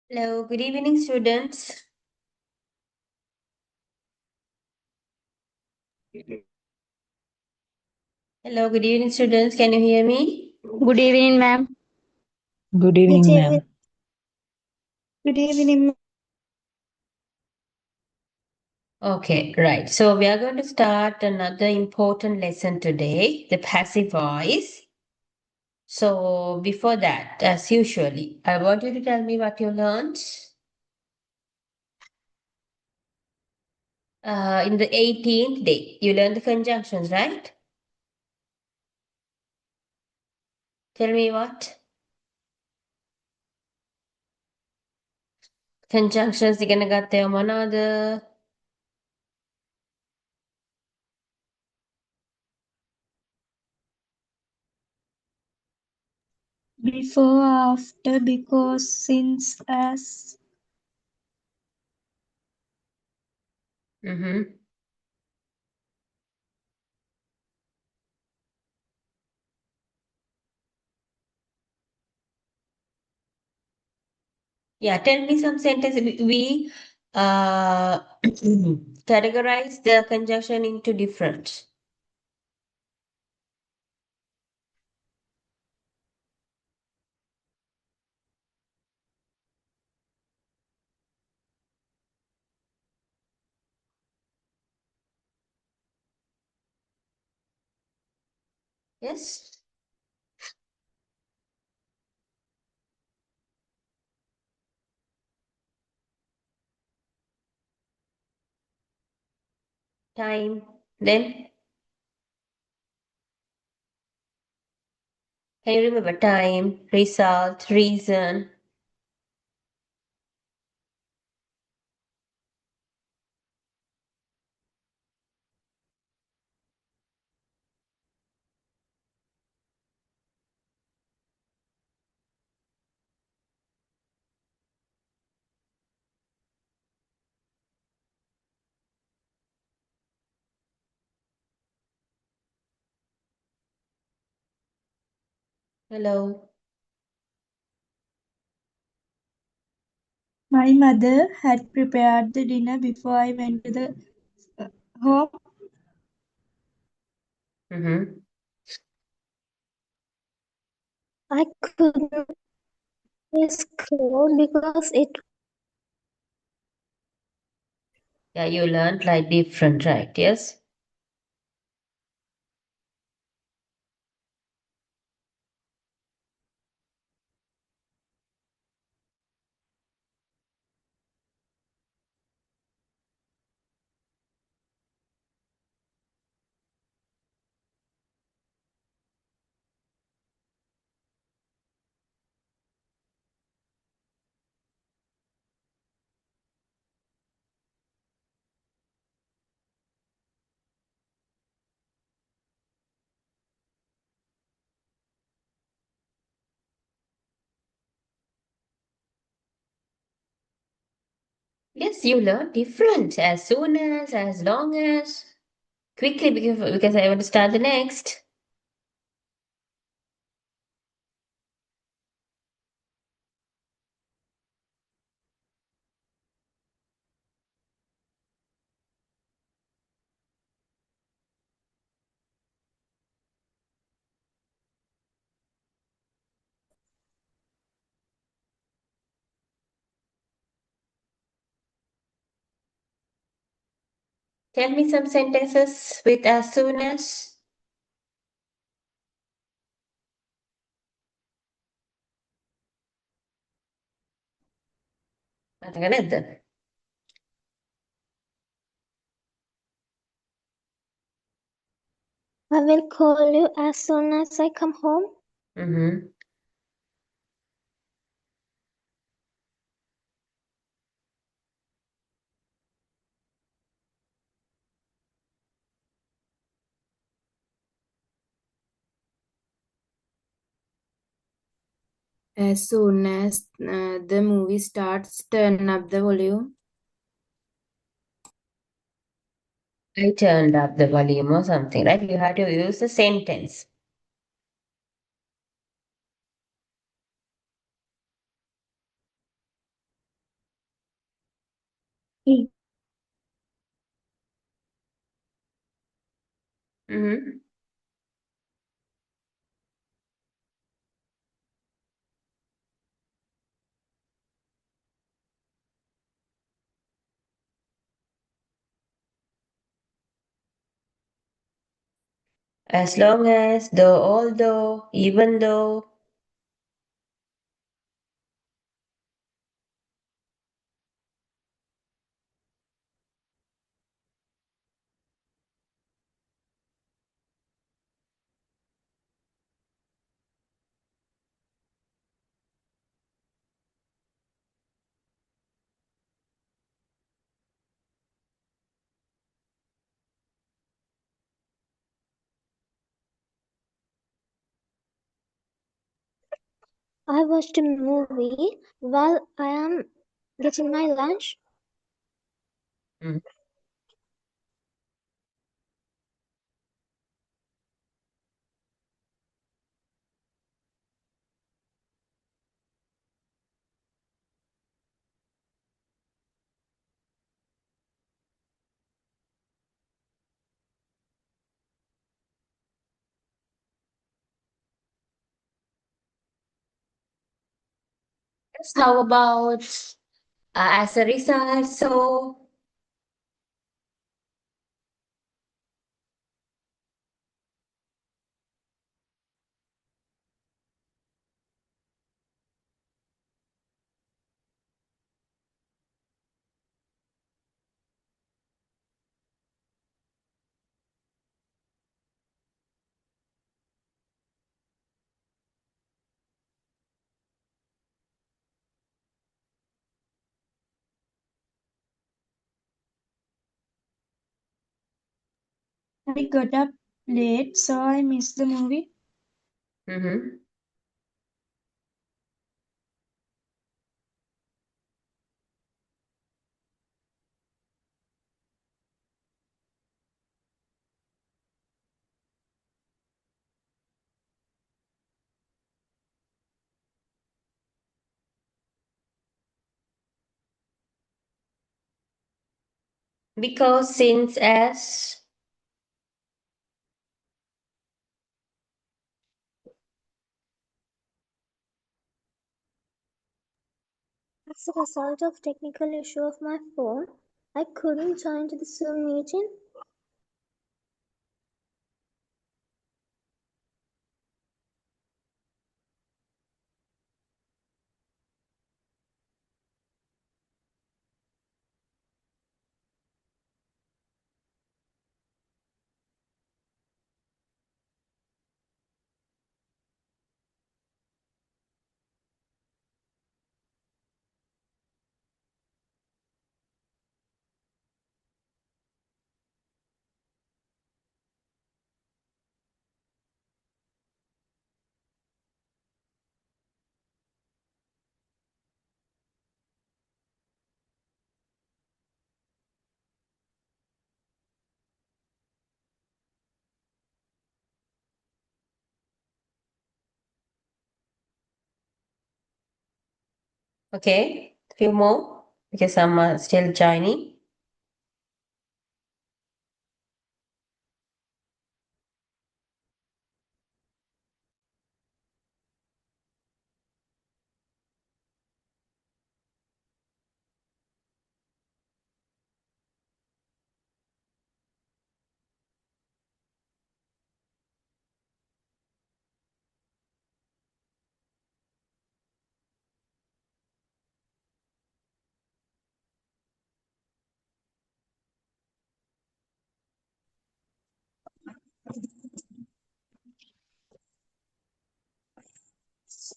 Hello, good evening, students. Hello, good evening, students. Can you hear me? Good evening, ma'am. Good Good evening, evening. ma'am. Good evening. Okay, right. So we are going to start another important lesson today, the passive voice. So before that, as usually, I want you to tell me what you learned in the 18th day. You learned the conjunctions, right? Tell me what? Conjunctions ඉගෙන ගත්තේ මොනවද? Before, after, because, since, as. Mm-hmm. Yeah, tell me some sentences. We categorize the conjunction into different. Yes? Time. Then, can you remember time, result, reason? Hello. My mother had prepared the dinner before I went to the home. Mm-hmm. I couldn't scroll because it Yeah, you learned like different, right? Yes? Yes, you learn different as soon as long as. Quickly because I want to start the next. Tell me some sentences with as soon as. මතක නැද්ද? I will call you as soon as I come home. Mm-hmm. As soon as the movie starts, turn up the volume. I turned up the volume or something, right? You have to use the sentence. Mm-hmm. As long as, though, although, even though. I watched a movie while I am getting my lunch. Mhm. How about as a result? So, I got up late, so I missed the movie. mm-hmm. Because since as. As a result of technical issue of my phone, I couldn't join to the Zoom meeting. Okay, few more because I'm still joining.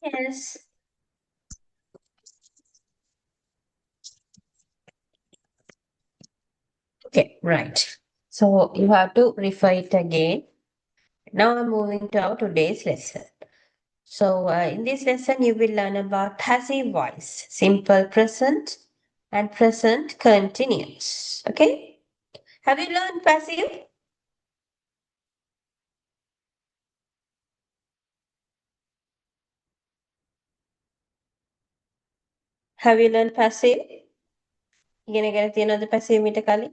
Yes. Okay, right. So you have to refer it again. Now I'm moving to our today's lesson. So in this lesson, you will learn about passive voice, simple present and present continuous. Okay? Have you learned passive? Have you learned passive? ඉගෙනගෙන තියෙනවද passive මීට කලින්?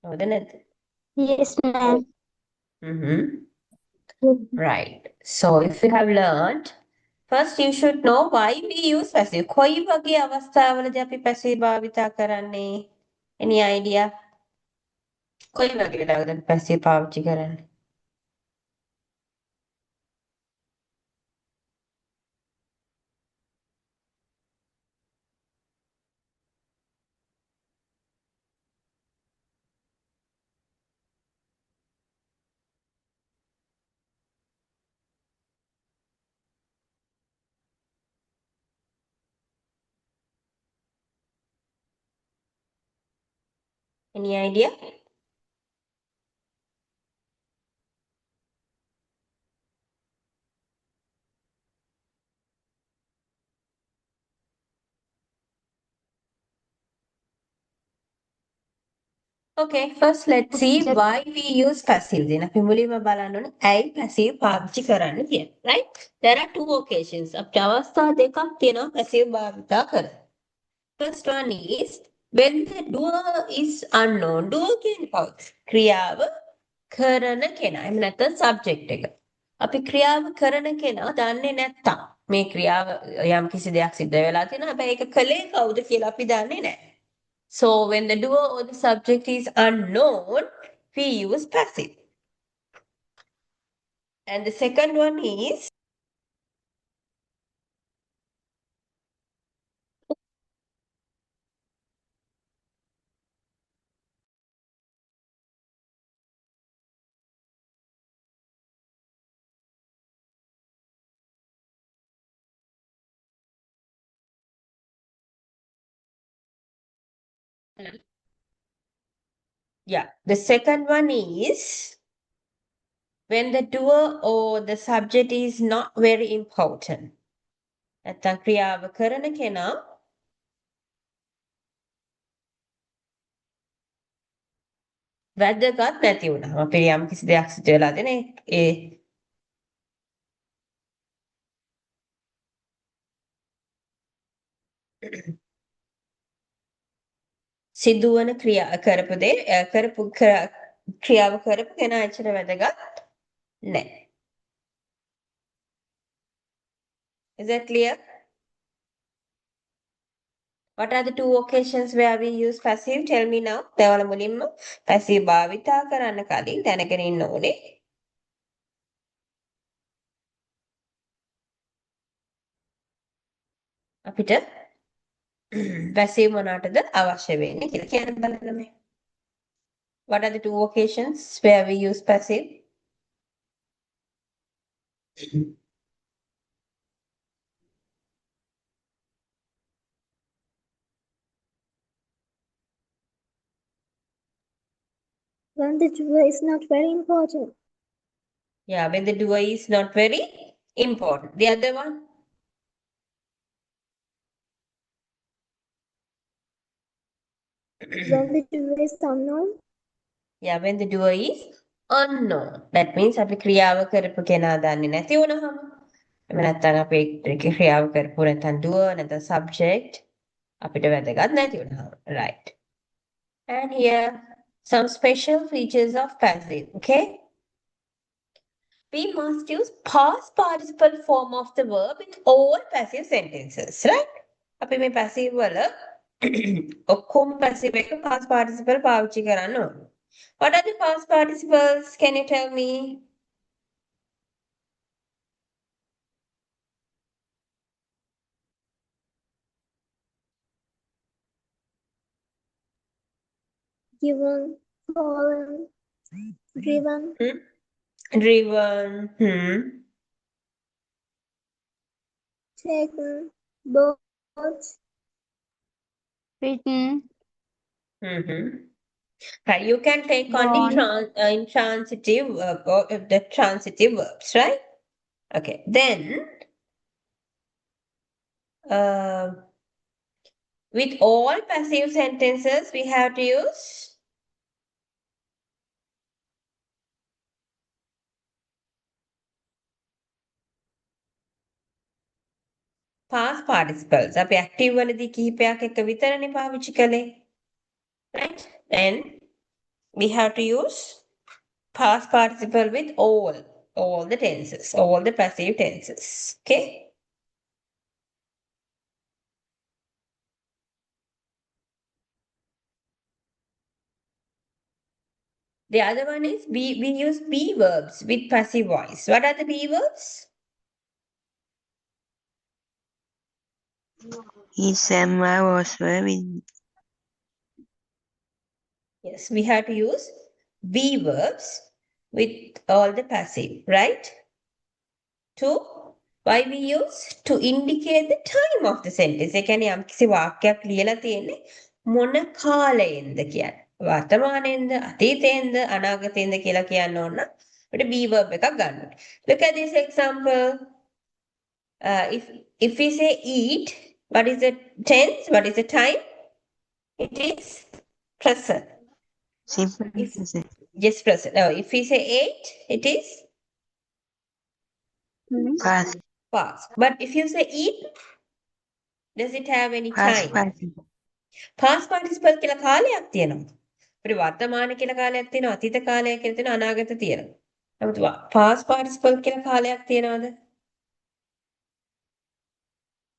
හවුද නැද්ද? Yes, ma'am. Mm-hmm. Right. So if you have learned, first you should know why we use passive. කොයි වගේ අවස්ථාවලදී අපි passive භාවිතා කරන්නේ? Any idea? කොයි වගේ වෙලාවකද අපි passive පාවිච්චි කරන්නේ? Any idea? Okay, first let's see why we use passive. then අපි මුලින්ම බලන්න ඕනේ ඇයි passive පාවිච්චි කරන්න කියලා. Right? There are two occasions. අපිට අවස්ථා දෙකක් තියෙනවා passive භාවිතා කරන්න. First one is when the doer is unknown. Doer කියන්නේ කවුද? ක්‍රියාව කරන කෙනා. එහෙම නැත්නම් subject එක. අපි ක්‍රියාව කරන කෙනා දන්නේ නැත්තම් මේ ක්‍රියාව යම් කිසි දෙයක් සිද්ධ වෙලා තියෙනවා. හැබැයි ඒක කළේ කවුද කියලා අපි දන්නේ නැහැ. So when the doer or the subject is unknown, we use passive. And the second one is the second one is when the doer or the subject is not very important. නැත්තම් ක්‍රියාව කරන කෙනා වැදගත් නැති වුණා. අපි යම් කිසි දෙයක් සිදු වෙලා තියෙන ඒ සිදුවන ක්‍රියා කරපු දේ ක්‍රියාව කරපු කෙනා ඇත්තට වැදගත් නැහැ. Is that clear? What are the two occasions where we use passive? Tell me now. දැන් මුලින්ම passive භාවිතා කරන්න කලින් දැනගෙන ඉන්න ඕනේ. අපිට passive මොනකටද අවශ්‍ය වෙන්නේ කියලා කියන්න බලන්න මේ. What are the two occasions where we use passive? When the doer is not very important. Yeah, when the doer is not very important. The other one? When the doer is unknown. Yeah, when the doer is unknown. That means අපි ක්‍රියාව කරපු කෙනා දන්නේ නැති වුණාම. එහෙම නැත්නම් අපි ක්‍රියාව කරපු නැත්නම් doer නැත්නම් subject අපිට වැදගත් නැති වුණාම. Right. And here some special features of passive. Okay. We must use past participle form of the verb in all passive sentences. Right? අපි මේ passive වල ඔක්කොම passive එක past participle පාවිච්චි කරන්න ඕනේ. What are the past participles? Can you tell me? Given, fallen, driven, Driven. taken, bought, Written. Right. You can take only Gone. intransitive verb or the transitive verbs, right? Okay. Then, with all passive sentences, we have to use past participles. අපි active වලදී කිහිපයක් එක විතරනේ පාවිච්චි කළේ. Right? And we have to use past participle with all the tenses, all the passive tenses. Okay? The other one is we use be verbs with passive voice. What are the be verbs? He sang my was with Yes, we have to use be verbs with all the passive, right? To why we use to indicate the time of the sentence. ඒ කියන්නේ යම්කිසි වාක්‍යයක් ලියලා තියෙන්නේ මොන කාලයෙන්ද කියන්නේ. වර්තමානයෙන්ද, අතීතයෙන්ද, අනාගතයෙන්ද කියලා කියන්න ඕන නම් අපිට be verb එකක් ගන්න ඕනේ. Look at this example. If we say eat, what is the tense? What is the time? It is present. simple If present. just present. Now, if we say ate, it is Past past. But if you say eat, does it have any past time? participle. past participle කියලා කාලයක් තියෙනවා. අපිට වර්තමාන කියලා කාලයක් තියෙනවා, අතීත කාලය කියලා තියෙනවා, අනාගත තියෙනවා. නමුත් past participle කියලා කාලයක් තියෙනවද?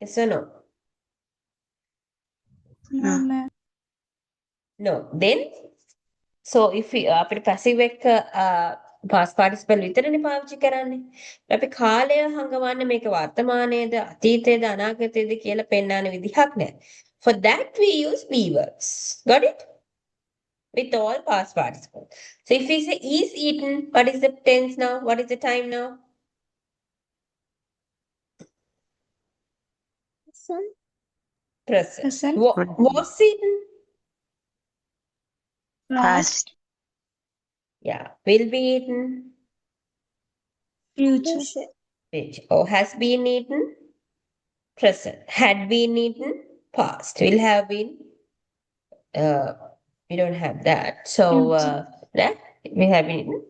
Yes or no? No, ma'am. No. Then so if we අපිට passive එක past participle විතරනේ පාවිච්චි කරන්නේ. අපි කාලය හංගවන්නේ මේක වර්තමානයේද, අතීතයේද, අනාගතයේද කියලා පෙන්වන්න විදිහක් නැහැ. For that we use be verbs. Got it? With all past participle. So if we say is eaten, what is the tense now? What is the time now? Son, Present. Present. Was eaten? Past. Yeah. Will be eaten? Future. future, Which? Or has been eaten? Present. Had been eaten? Past. Will have been? We don't have that. So that we have been eaten?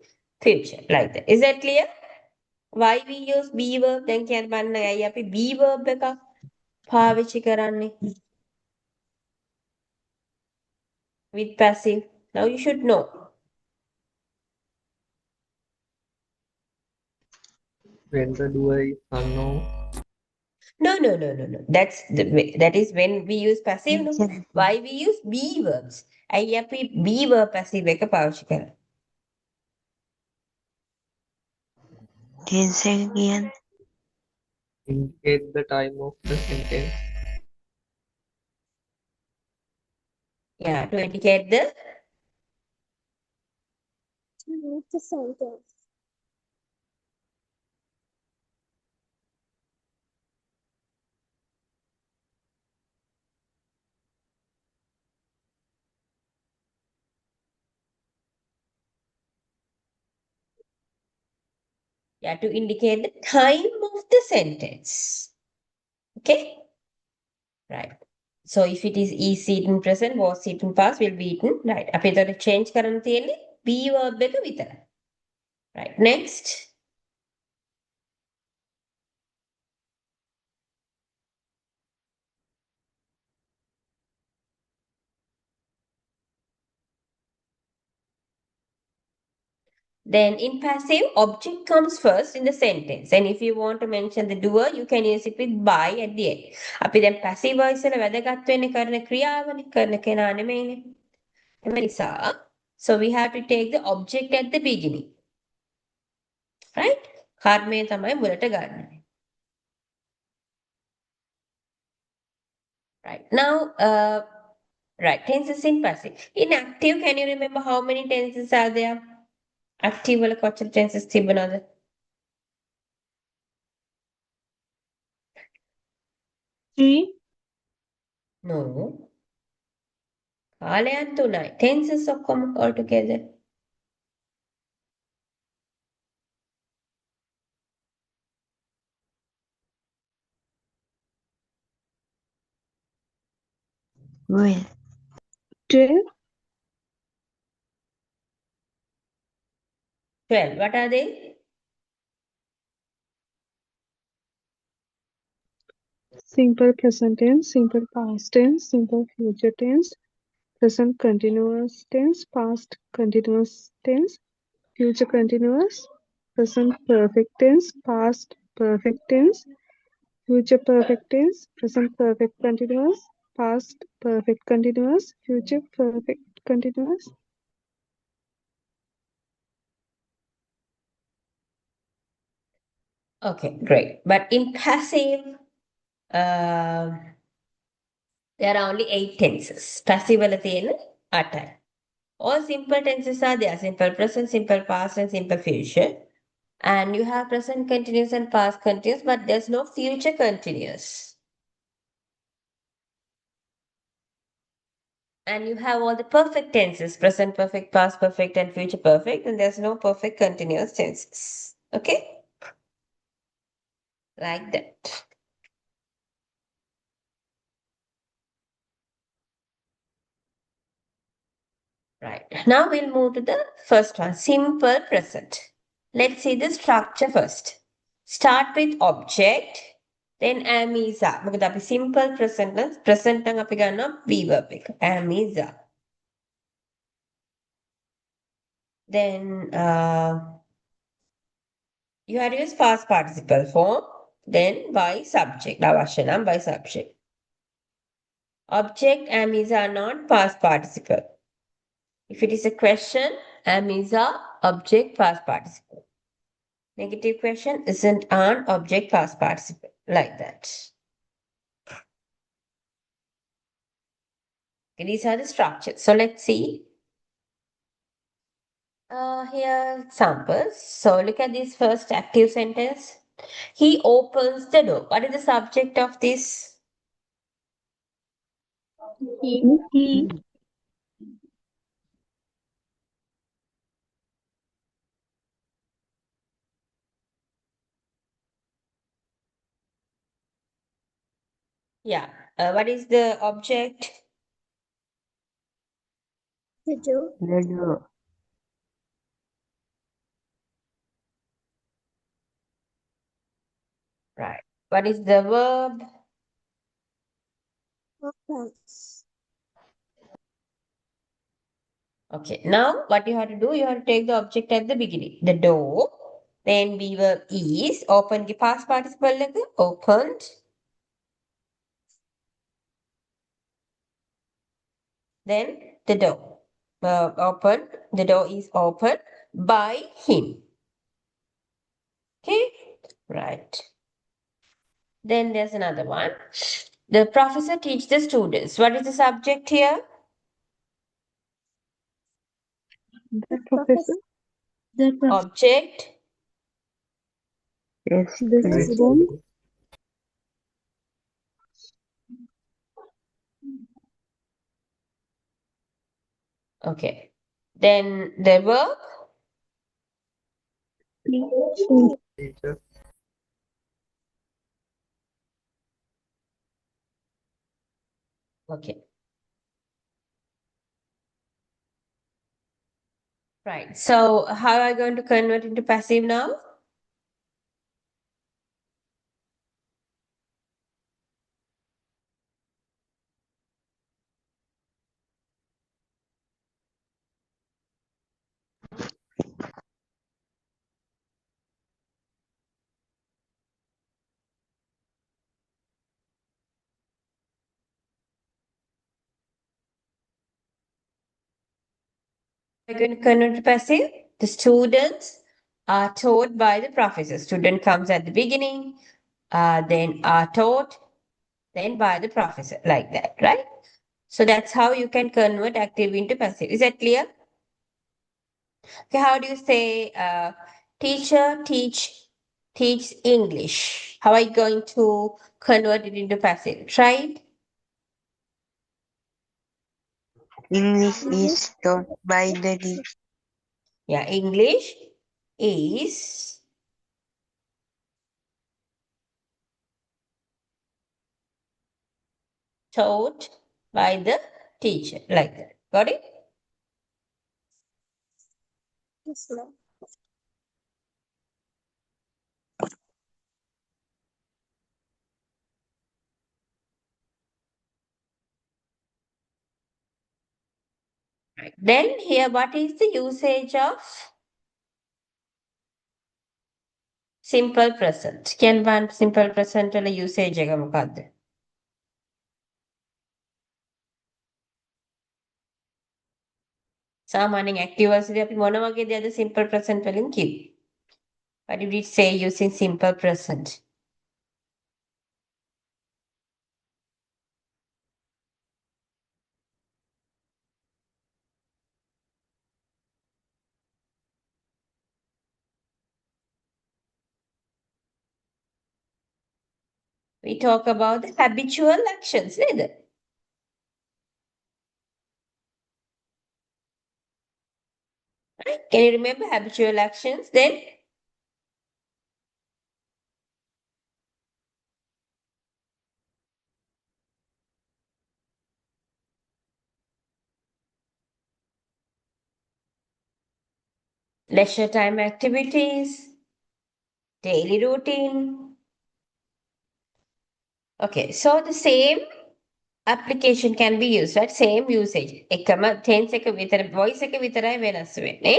Future. Like that. Is that clear? Why we use be verb? Then කියන්න බලන්න ඇයි අපි be verb එකක් පාවිච්චි කරන්නේ? With passive. Now you should know. When the doer is unknown, No. That is when we use passive. No? Tense Why we use be verbs? ඇයි අපි be verb passive එක පාවිච්චි කරන්නේ? again. indicate the time of the sentence. Yeah, to indicate the time of the sentence. to indicate the time of the sentence. Okay? Right. So if it is eaten present, was eaten past, will be eaten. Right. අපි එතකොට change කරන්න තියෙන්නේ be verb එක විතරයි. Right. Next. Then in passive, object comes first in the sentence. And if you want to mention the doer, you can use it with by at the end. අපි දැන් passive voice වල වැදගත් වෙන්නේ කරන ක්‍රියාවනේ, කරන කෙනා නෙමෙයිනේ. එම නිසා, so we have to take the object at the beginning. Right? කර්මය තමයි මුලට ගන්න. Right. Now, right, tenses in passive. In active, can you remember how many tenses are there? Active වල කොච්චර tenses තිබුණාද? 3. No. කාලයන් 3යි. Tenses ඔක්කොම all together. Will. 12. 12. What are they? simple present tense, simple past tense, simple future tense, present continuous tense, past continuous tense, future continuous, present perfect tense, past perfect tense, future perfect tense, present perfect continuous, past perfect continuous, future perfect continuous. Okay, great. But in passive, there are only 8 tenses. Passive වල තියෙන 8යි. All simple tenses are there. Simple present, simple past, and simple future. And you have present continuous and past continuous, but there's no future continuous. And you have all the perfect tenses, present perfect, past perfect, and future perfect, and there's no perfect continuous tenses. Okay? Like that. Right. Now we'll move to the first one, simple present. Let's see the structure first. Start with object, then am is are. මොකද අපි simple present නම් අපි ගන්නවා be verb එක. Am is are. Then you have to use past participle form, then by subject. අවශ්‍ය නම් by subject. Object am is are not past participle. If it is a question, am is are object past participle. Negative question isn't an object past participle. Like that. Okay, these are the structures. So let's see. Here examples. So look at this first active sentence. He opens the door. What is the subject of this? He. Yeah. What is the object? The door. The door. Right. What is the verb? Opens. Okay. Now what you have to do? You have to take the object at the beginning. The door. Then be verb is. Open the past participle like opened. Then the door. Open. The door is opened by him. Okay. Right. Then there's another one. The professor teaches the students. What is the subject here? The The professor, The Object. the The Right. student, student. Okay. Then the verb. teacher, Teacher. Okay. Right. So how are I going to convert into passive now? We're going to convert to passive. The students are taught by the professor. Student comes at the beginning, then are taught, then by the professor, like that, right? So that's how you can convert active into passive. Is that clear? Okay, how do you say teacher teach English? How are you going to convert it into passive? Try it. English English. is taught by the teacher. Yeah, English is taught by the teacher, like that. Got it? Yes, ma'am. Right. Then here, what is the usage of simple present? Can one simple present වල usage එක මොකක්ද? සාමාන්‍යයෙන් active verbs වලදී අපි මොන වගේ දෙයක්ද simple present වලින් කිව්වේ? What did we say using simple present? We talk about the habitual actions, නේද? Right? Can you remember habitual actions then? Leisure time activities, daily routine. Okay, so the same application can be used, right? Same usage. එකම tense එක විතර voice එක විතරයි වෙනස් වෙන්නේ.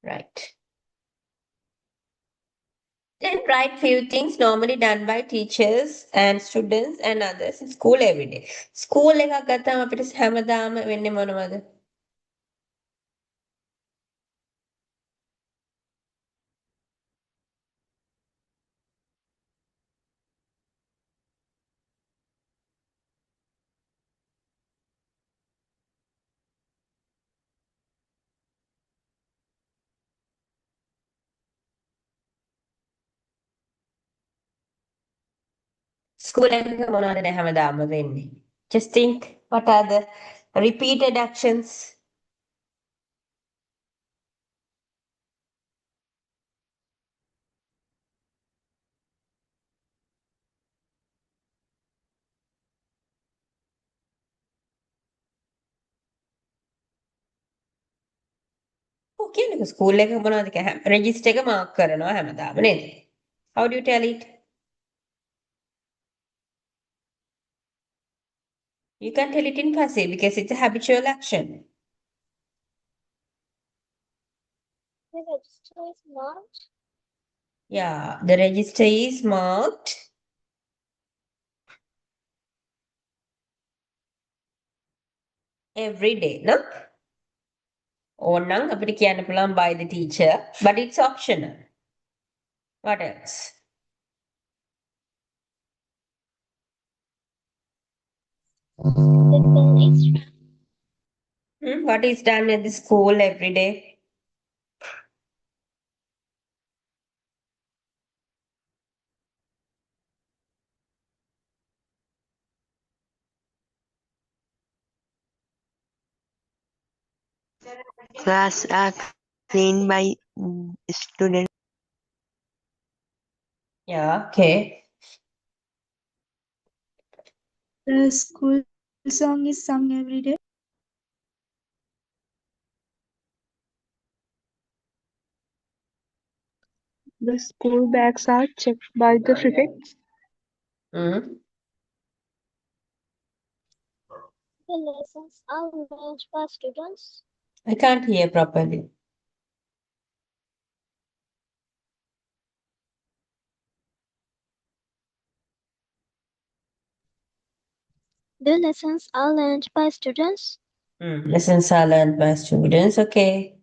Right. Then write few things normally done by teachers and students and others in school every day. School එකක් ගත්තාම අපිට හැමදාම වෙන්නේ මොනවද? School එකක මොනවද හැමදාම වෙන්නේ? Just think, what are the repeated actions? ඔව් කියන්නකෝ ස්කූල් එකක මොනවද කියලා රෙජිස්ටර් එක මාක් කරනවා හැමදාම නේද? How do you tell it? You can tell it in passive because it's a habitual action. The register is marked. Yeah, the register is marked every day, no? ඕනනම් අපිට කියන්න පුළුවන් by the teacher, but it's optional. What else? The bell is rung. What is done at the school every day? Class are cleaned by students. Yeah, okay. The school song is sung every day. The school bags are checked by the prefects. Mm. The lessons are managed by students. I can't hear properly. The lessons are learned by students. Lessons are learned by students, okay.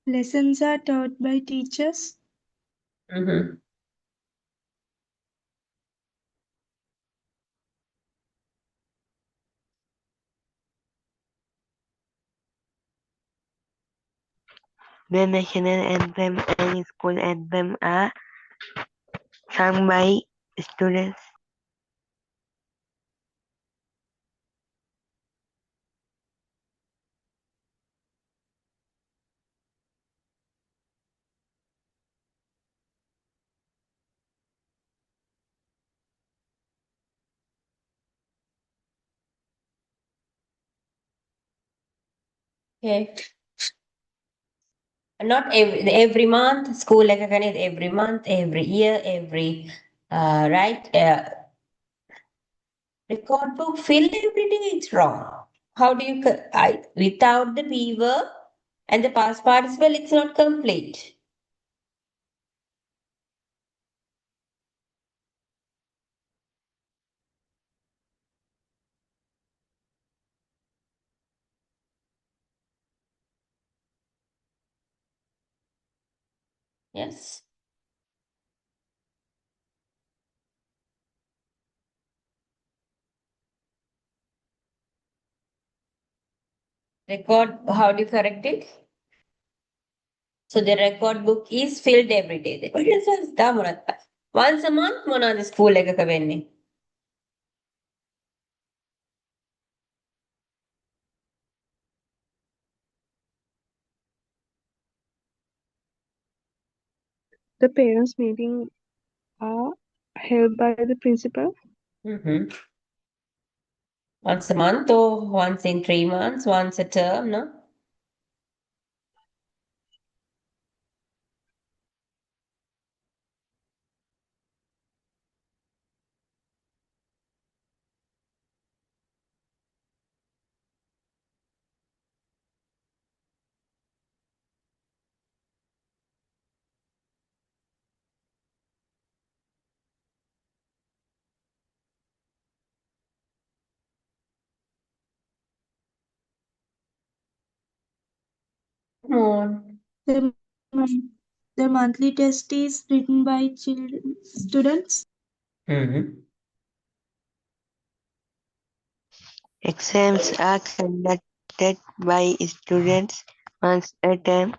Lessons are taught by teachers. Mm-hmm. The national anthem and school anthem are sung by students. Okay. Not every month, school like every month, every year, every right. Record book fill every day. It's wrong. How do you? Without the beaver and the past participle, it's not complete. Yes. Record. How do you correct it? So the record book is filled every day. Once a month, මොනවද school එකක වෙන්නේ? The parents' meeting are held by the principal. Mm-hmm. Once a month or once in 3 months, once a term, no? Come on. The, the monthly test is written by students. Mm-hmm. Exams are conducted by students once a term.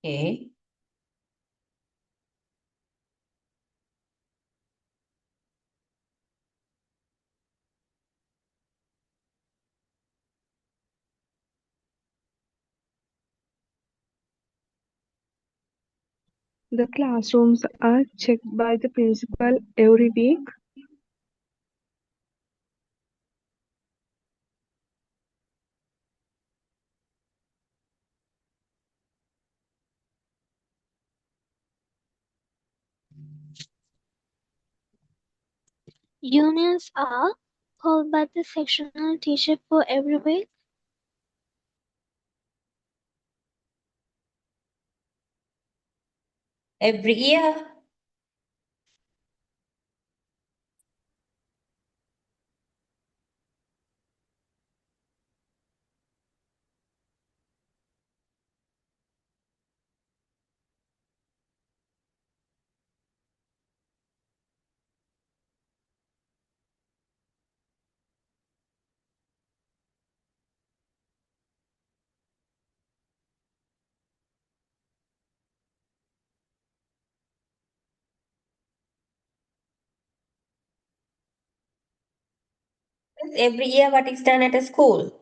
Okay. The classrooms are checked by the principal every week. Unions are held by the sectional teacher for every week. Every year. Every year what is done at a school.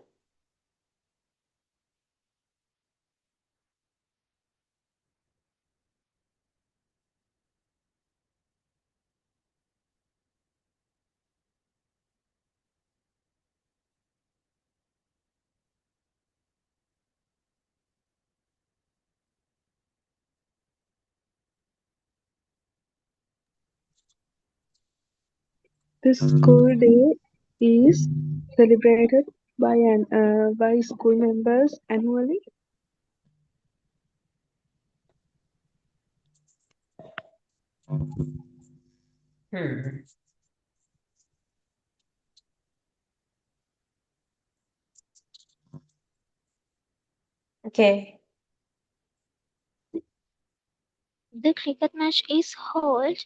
The school day is celebrated by school members annually. Hmm. Okay. The cricket match is held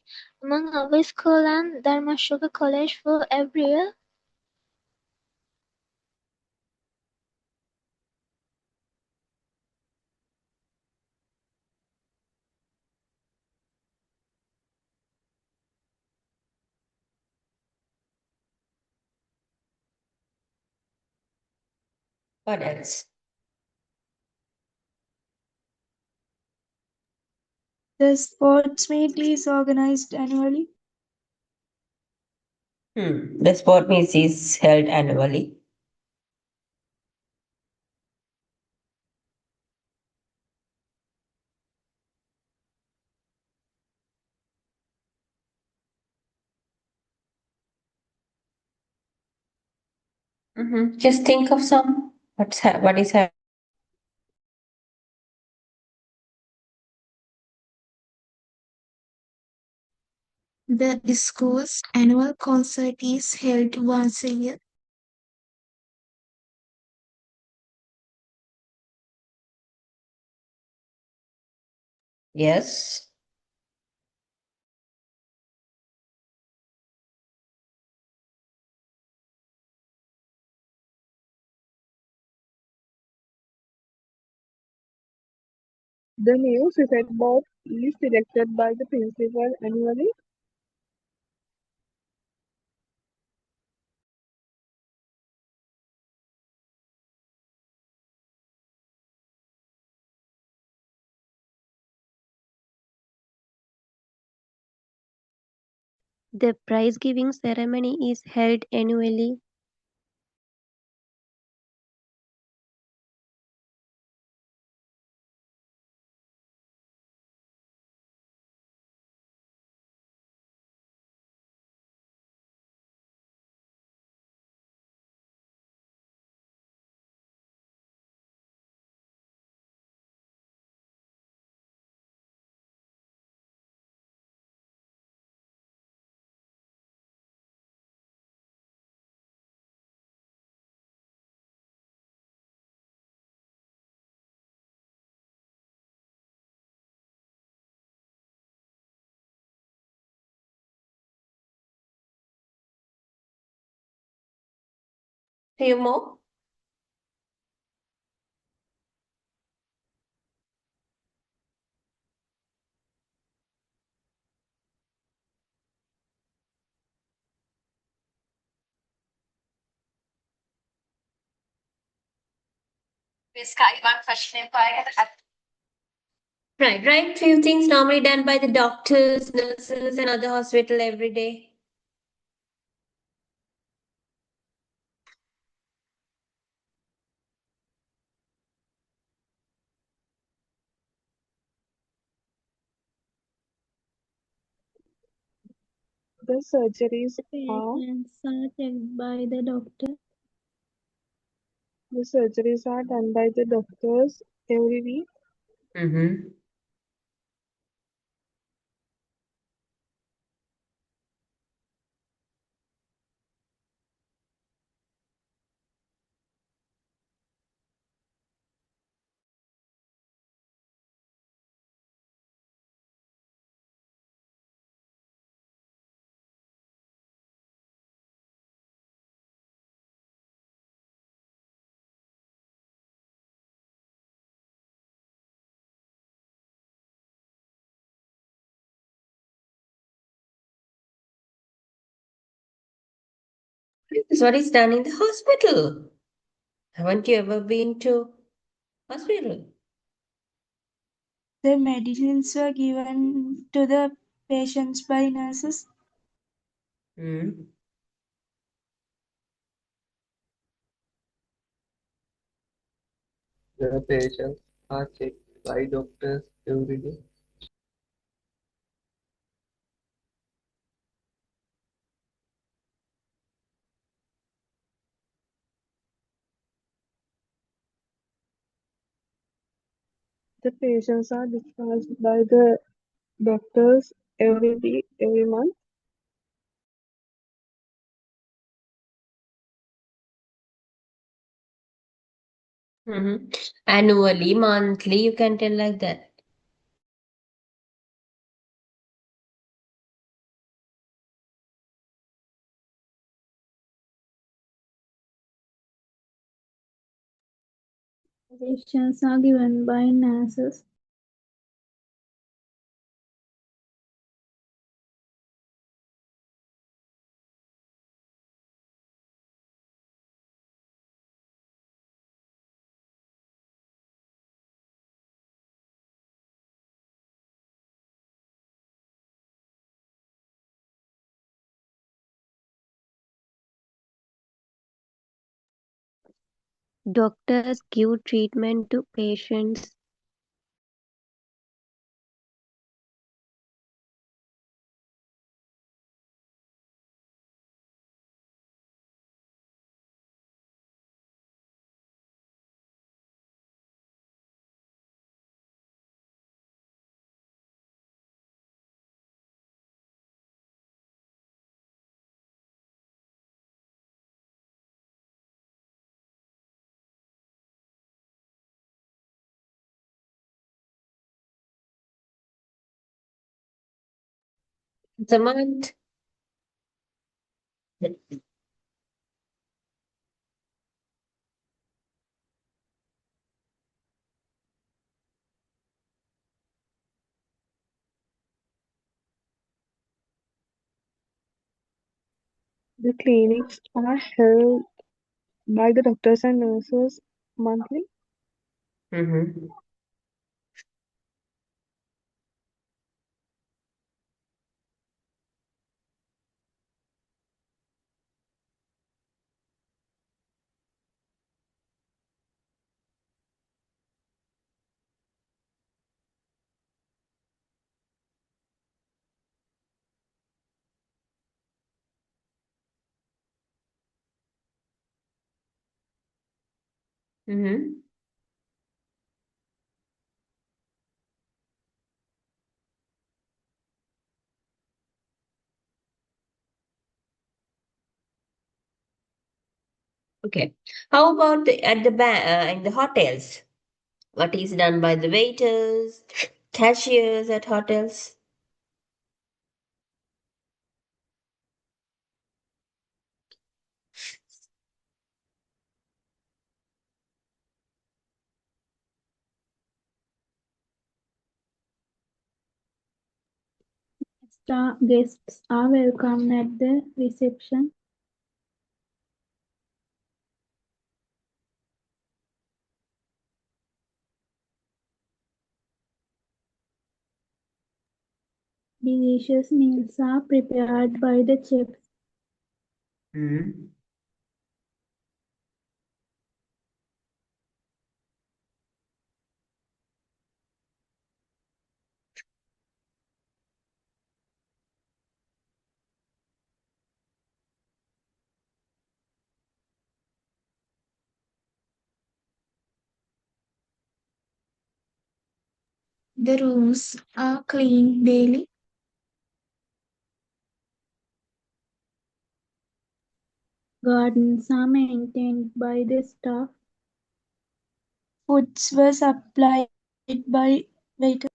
among our school and Dharmashoka College for every year. What else? The sports meet is organized annually. The sport meet is held annually. Just think of some. What is happening? The school's annual concert is held once a year. Yes. The new suicide board is selected by the principal annually. The prize giving ceremony is held annually. Few more. Right. Few things normally done by the doctors, nurses, and other hospital every day. The surgeries are Patients are checked by the doctor. the surgeries are done by the doctors every week. Mm-hmm. This is what is done in the hospital. Haven't you ever been to hospital? The medicines were given to the patients by nurses. Hmm. The patients are checked by doctors every day. The patients are discharged by the doctors every week, every month. Mm-hmm. Annually, monthly, you can tell like that. Suggestions are given by nurses. Doctors give treatment to patients. Samant. The clinics are held by the doctors and nurses monthly. Mm-hmm. Mm-hmm. Okay. How about at the in the hotels? What is done by the waiters, cashiers at hotels? Guests are welcomed at the reception. Delicious meals are prepared by the chefs. Mm-hmm. The rooms are cleaned daily. Gardens are maintained by the staff. Foods were supplied by waiters.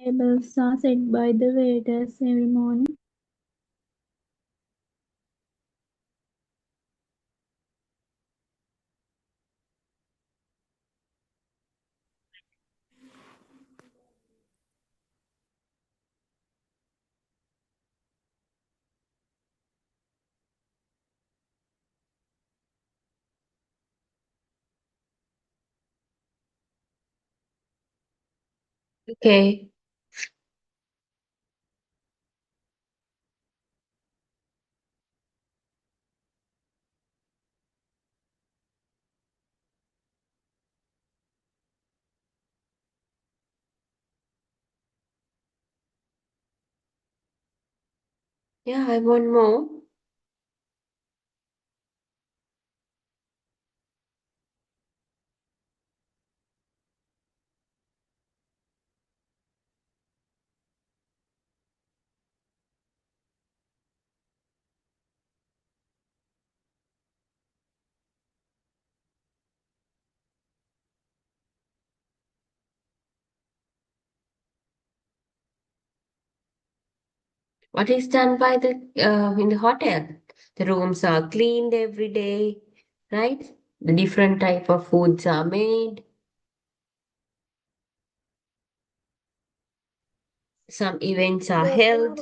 Tables are set by the waiters every morning. Okay. Yeah, I want more. What is done by the in the hotel? The rooms are cleaned every day, right? The different type of foods are made. Some events are held.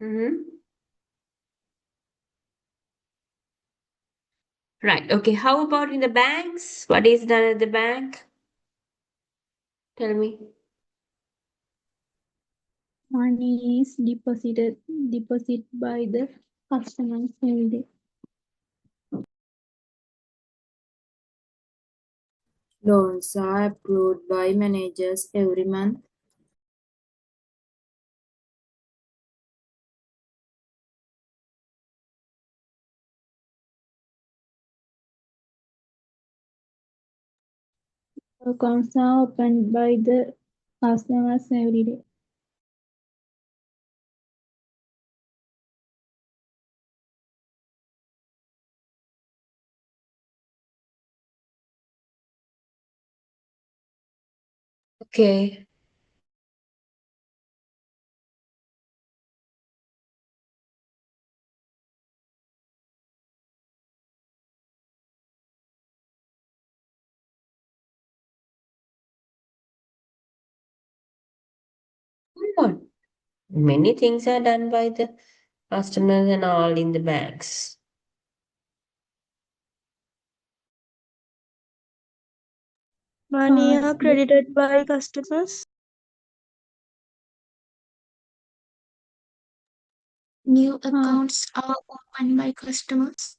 Mm-hmm. Right. Okay. How about in the banks? What is done at the bank? Tell me. Money is deposited by the customers every day. Loans are approved by managers every month. Accounts are opened by the customers every day. Okay. Hold on. Many things are done by the customers and all in the banks. Money are credited by customers. New accounts are opened by customers.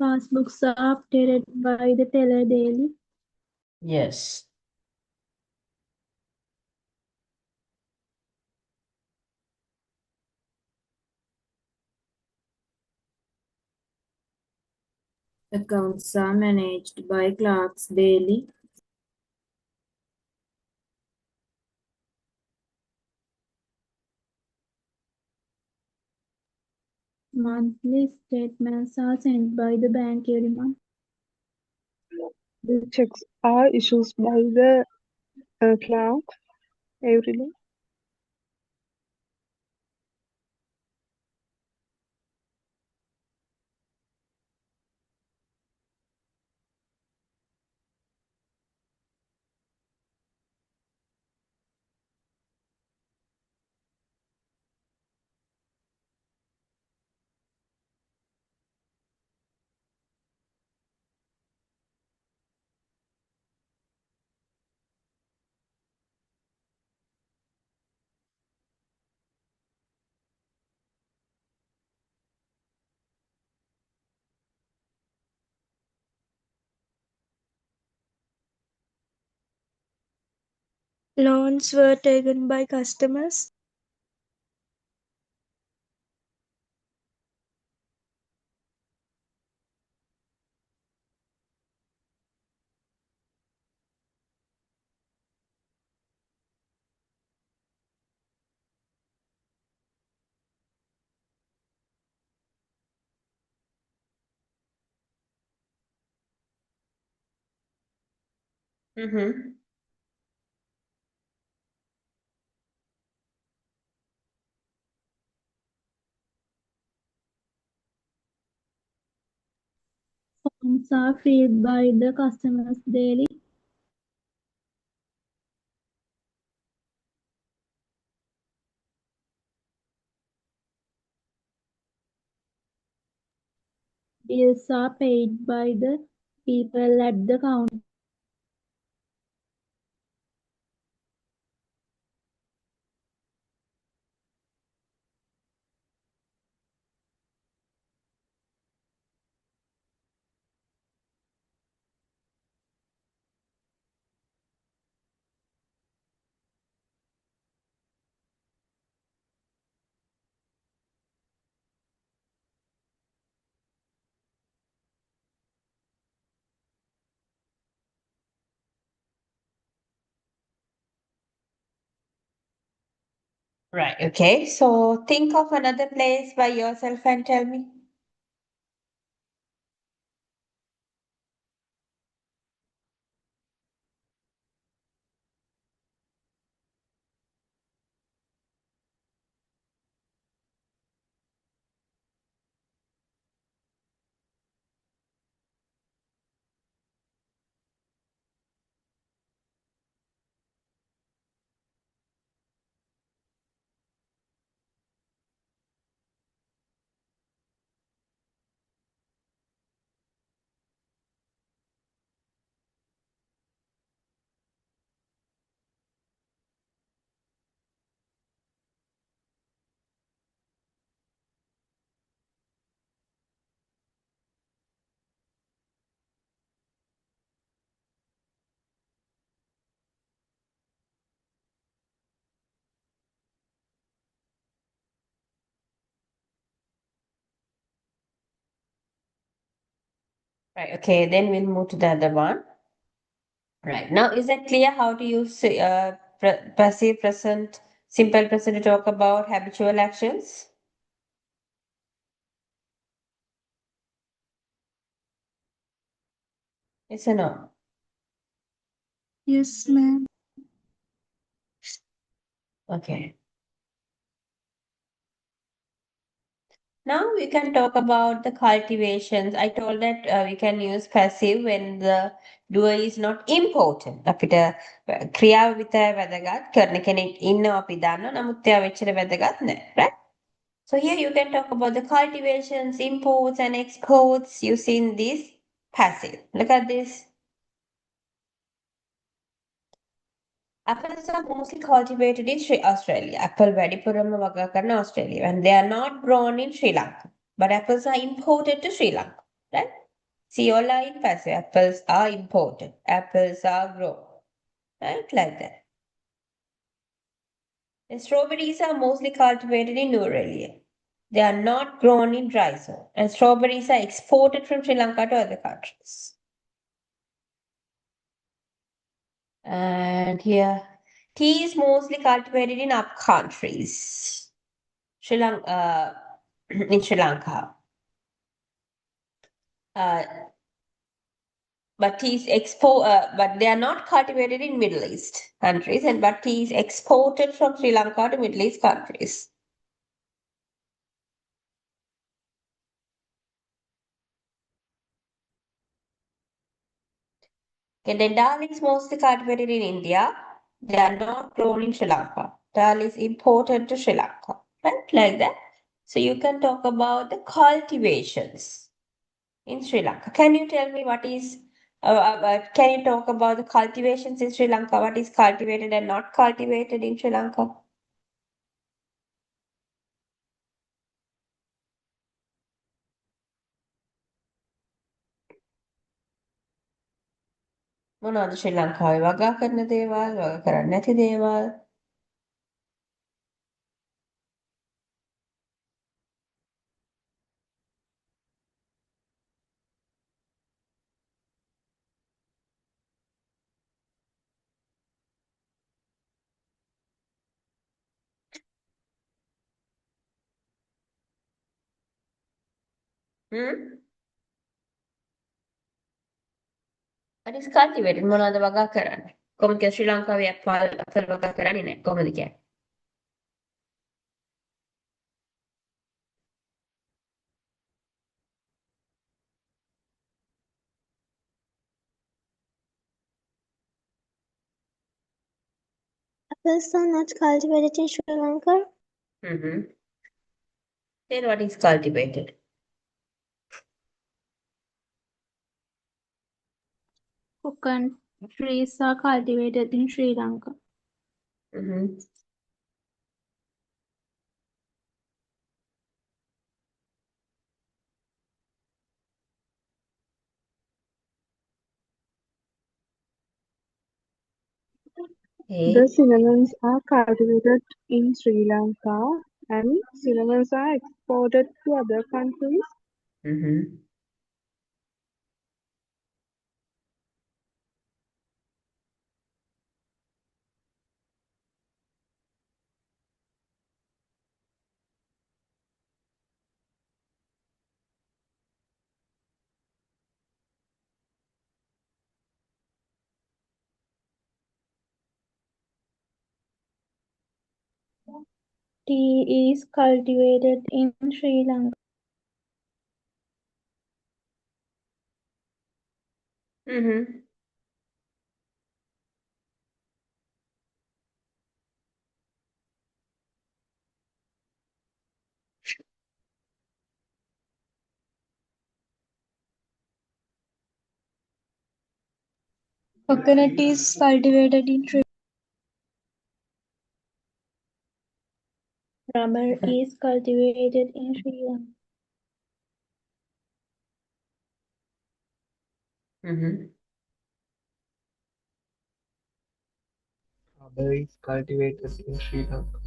Passbooks are updated by the teller daily. Yes. Accounts are managed by clerks daily. Monthly statements are sent by the bank every month. The checks are issued by the clerk every day. Loans were taken by customers. Mm-hmm. Forms are filled by the customers daily. Bills are paid by the people at the counter. Right. Okay. So think of another place by yourself and tell me. Right. Okay. Then we'll move to the other one. Right. Now, is that clear how to use passive present, simple present to talk about habitual actions? Yes or no? Yes, ma'am. Okay. Now we can talk about the cultivations. I told that we can use passive when the doer is not important. අපිට ක්‍රියාව විතරයි වැදගත්. කරන කෙනෙක් ඉන්නවා අපි දන්නවා. නමුත් එයා වෙච්චර වැදගත් නැහැ. Right? So here you can talk about the cultivations, imports and exports using this passive. Look at this. Apples are mostly cultivated in Australia. Apple වැඩිපුරම වගා කරන Australia. And they are not grown in Sri Lanka. But apples are imported to Sri Lanka. Right? See, all are in passive. Apples are imported. Apples are grown. Right? Like that. The strawberries are mostly cultivated in Australia. They are not grown in dry zone. And strawberries are exported from Sri Lanka to other countries. And here, tea is mostly cultivated in up countries. In Sri Lanka. But but they are not cultivated in Middle East countries, and but tea is exported from Sri Lanka to Middle East countries. Okay, then dal is mostly cultivated in India. They are not grown in Sri Lanka. Dal is imported to Sri Lanka, right? Like that. So you can talk about the cultivations in Sri Lanka. Can you tell me what is, can you talk about the cultivations in Sri Lanka? What is cultivated and not cultivated in Sri Lanka? මොනවද ශ්‍රී ලංකාවේ වගා කරන දේවල්, වගා කරන්නේ නැති දේවල්? What is cultivated? මොනවද වගා කරන්නේ? කොහොමද ශ්‍රී ලංකාවේ අපල් වගා කරන්නේ නැහැ. කොහොමද කියන්නේ? Apples are not cultivated in Sri Lanka. Then what is cultivated? Coconut trees are cultivated in Sri Lanka. The cinnamons are cultivated in Sri Lanka and cinnamons are exported to other countries. Tea is cultivated in Sri Lanka. Coconut is cultivated in Sri Rubber is cultivated in Sri Lanka. Rubber is cultivated in Sri Lanka.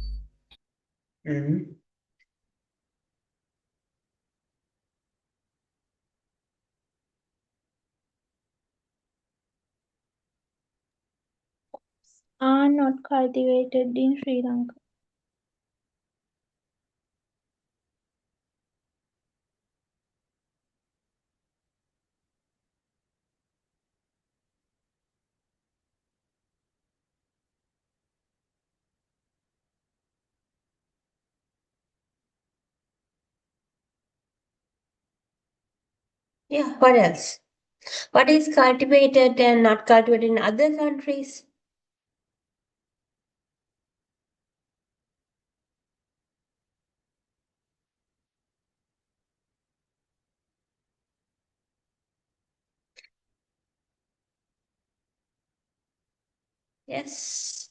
are not cultivated in Sri Lanka. Yeah, what else? What is cultivated and not cultivated in other countries? Yes.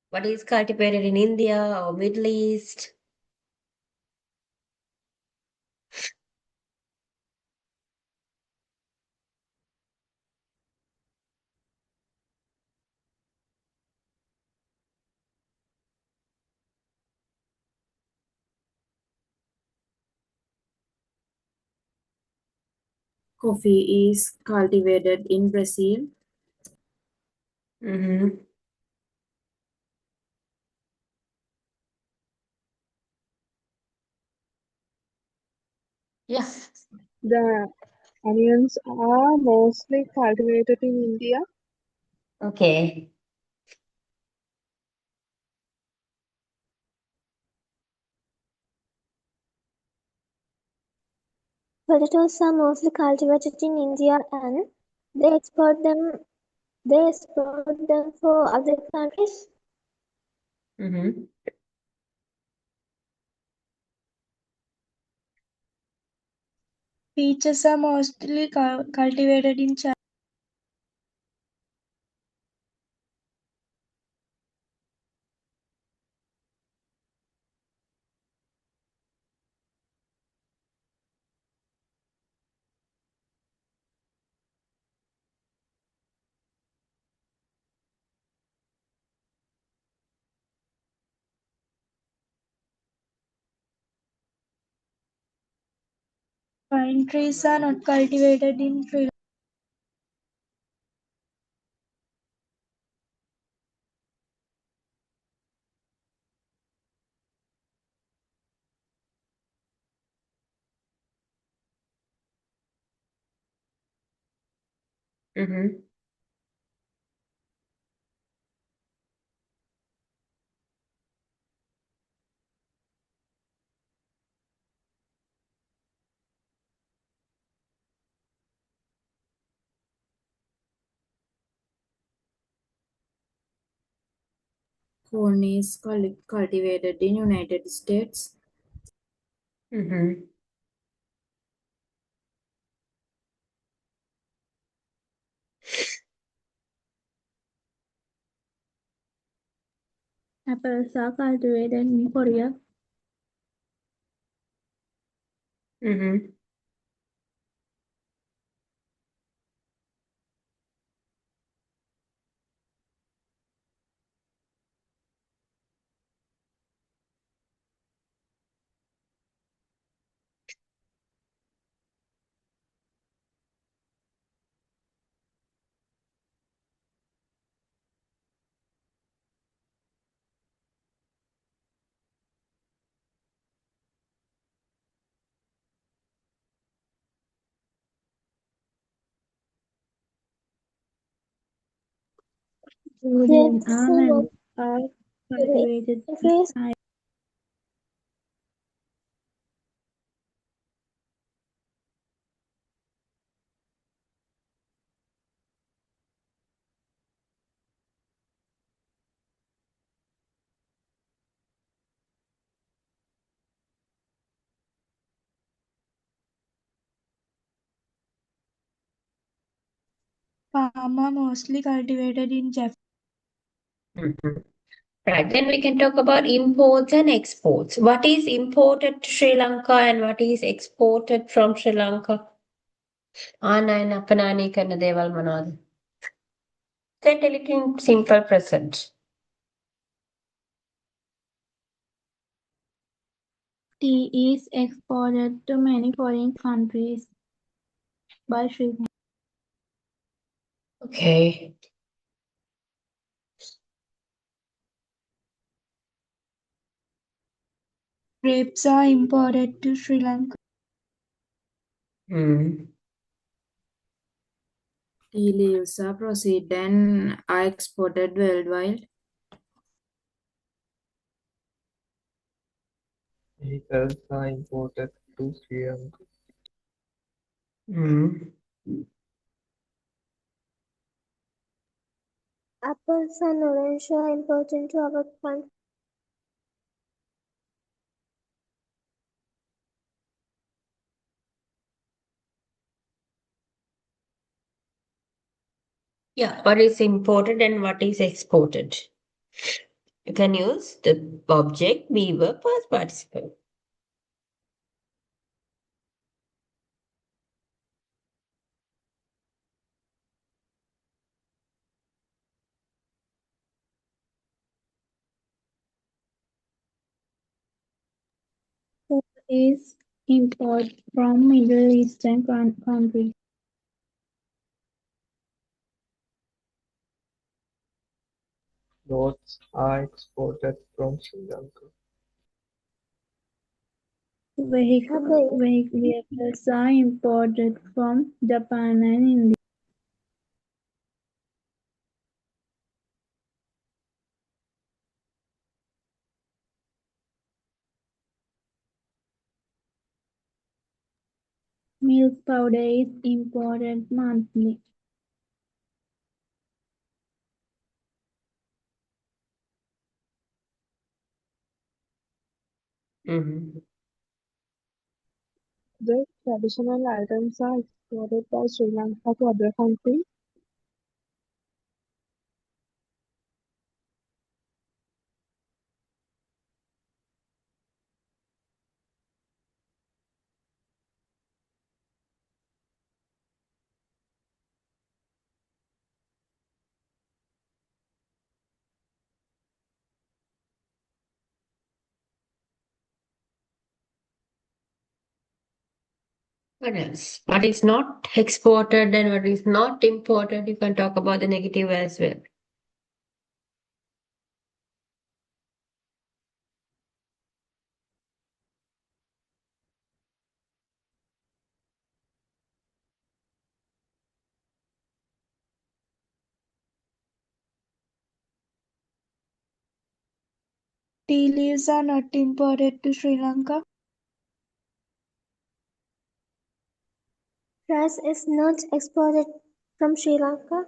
What is cultivated in India or Middle East? Coffee is cultivated in Brazil. Mm-hmm. Yeah. The onions are mostly cultivated in India. Okay. Potatoes are mostly cultivated in India and they export them they export them for other countries. Mm-hmm. Peaches are mostly cultivated in China. Pine trees are not cultivated in Sri Lanka. Mm-hmm. Corn is cultivated in United States. Mm-hmm. Apples are cultivated in Korea. Mm-hmm. Julian Grapes are almonds mostly are in cultivated in countries. Thailand. Palm are mostly cultivated in Japan. Mm-hmm. Right. Then we can talk about imports and exports. What is imported to Sri Lanka and what is exported from Sri Lanka? ආනයන අපනානය කරන දේවල් මොනවද? Then tell it in simple present. Tea is exported to many foreign countries by Sri Lanka. Okay. Grapes are imported to Sri Lanka. Hmm. Tea leaves are processed and are exported worldwide. Vehicles are imported to Sri Lanka. Hmm. Apples and oranges are important to our country. Yeah, what is imported and what is exported? You can use the object, be verb, past participle. Food is imported from Middle Eastern countries. Clothes are exported from Sri Lanka. Vehicles are imported from Japan and India. Milk powder is imported monthly. Mhm. The traditional items are exported by Sri Lanka to other countries. What else? What is not exported and what is not imported? You can talk about the negative as well. Tea leaves are not imported to Sri Lanka. Rice is not exported from Sri Lanka.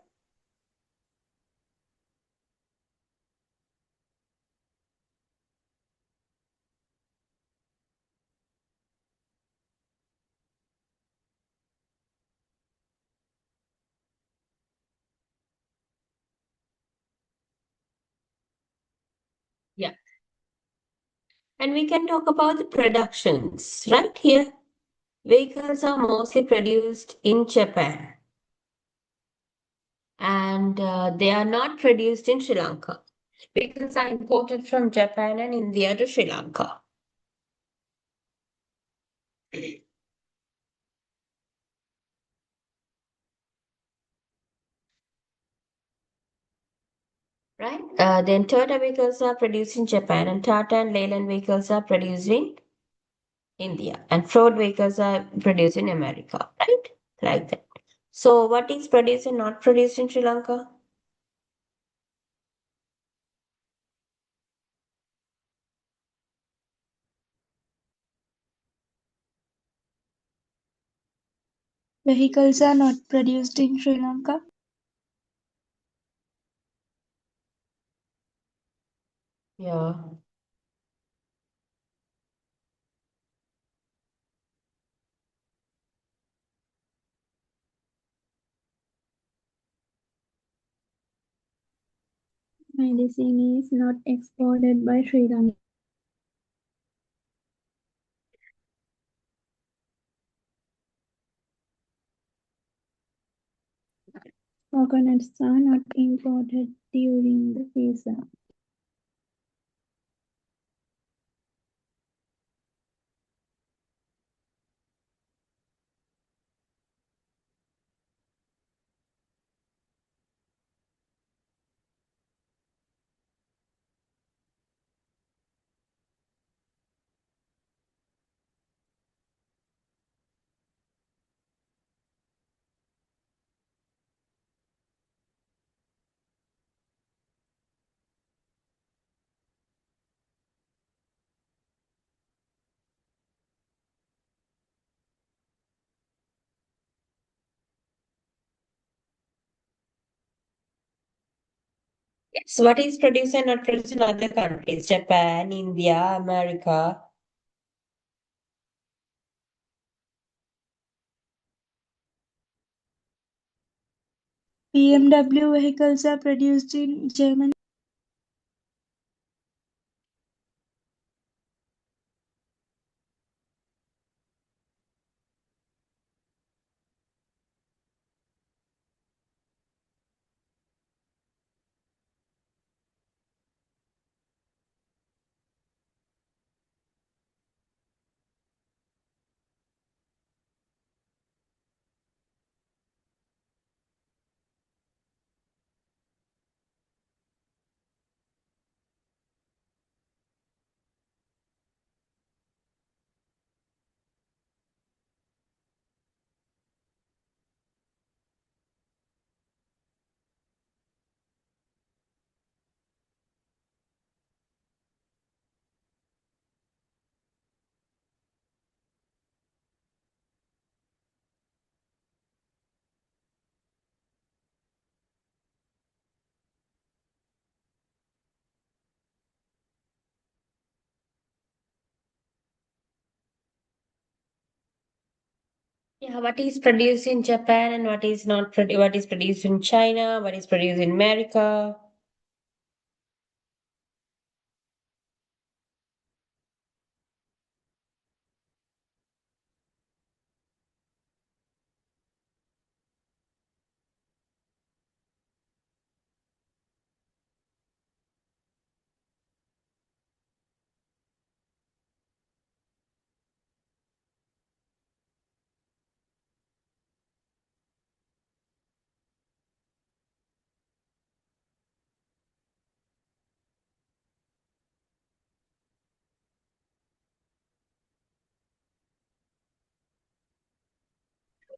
Yeah. And we can talk about the productions right here. Vehicles are mostly produced in Japan and they are not produced in Sri Lanka. Vehicles are imported from Japan and India to Sri Lanka. Right? Then Toyota vehicles are produced in Japan and Tata and Leyland vehicles are produced in India and Ford vehicles are produced in America, right? Like that. So what is produced and not produced in Sri Lanka? Vehicles are not produced in Sri Lanka. Yeah. Medicine is not exported by Sri Lanka. Coconuts are not imported during the season. Yes, what is produced and not produced in other countries? Japan, India, America. BMW vehicles are produced in Germany. Yeah, what is produced in Japan and what is not what is produced in China, what is produced in America?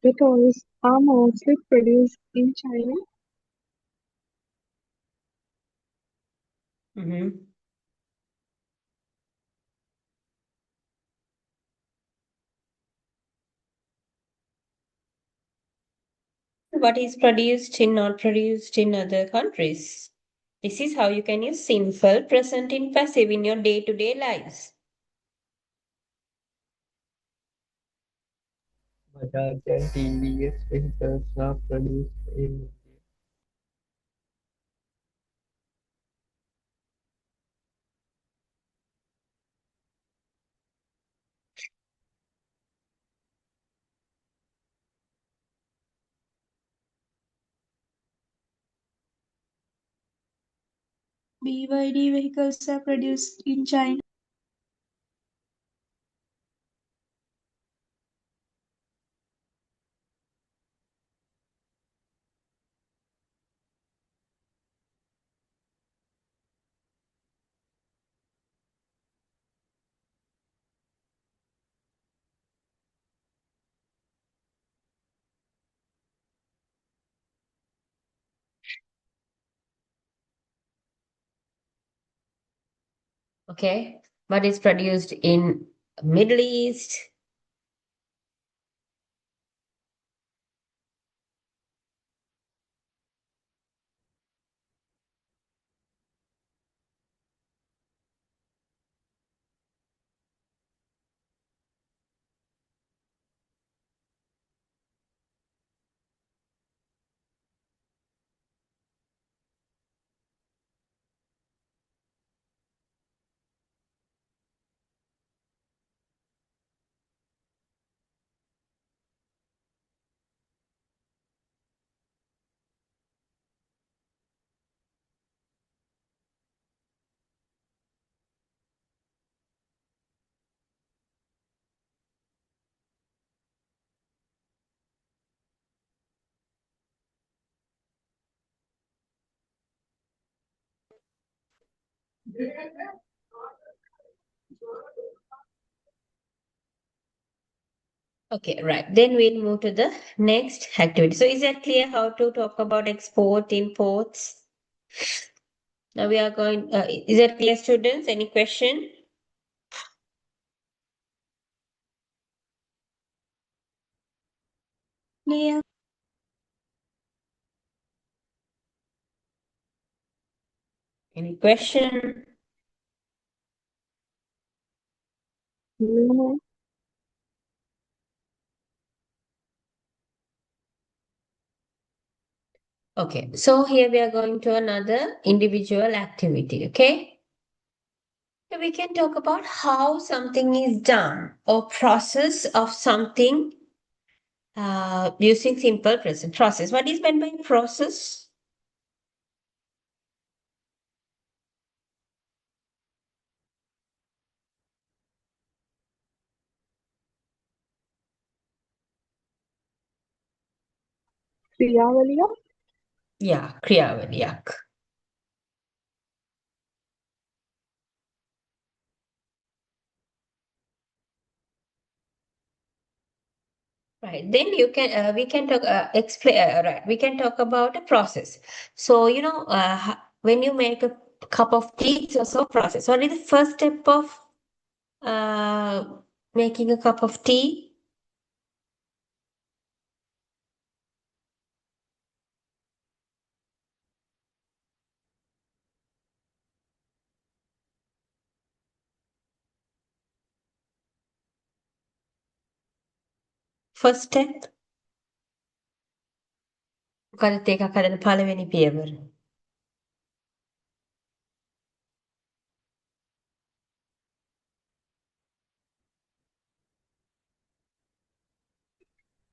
The toys are mostly produced in China. Mm-hmm. What is produced in not produced in other countries? This is how you can use simple, present, in passive in your day-to-day lives. Bajaj and TVS vehicles are produced in India. BYD vehicles are produced in China. Okay. What is produced in Middle East? Okay, right. Then we'll move to the next activity. So is that clear how to talk about export, imports? Now we are going, is that clear, students? Any question? Clear. Any question? No. Okay, so here we are going to another individual activity, okay? So we can talk about how something is done or process of something using simple present process. What is meant by process? क्रियावलियाँ Yeah, kriyavaliyak. Right. Then you can we can talk explain right. We can talk about a process. So when you make a cup of tea, it's also a process. What is the first step of uh, making a cup of tea? First step. මොකද එකක් හදන පළවෙනි පියවර.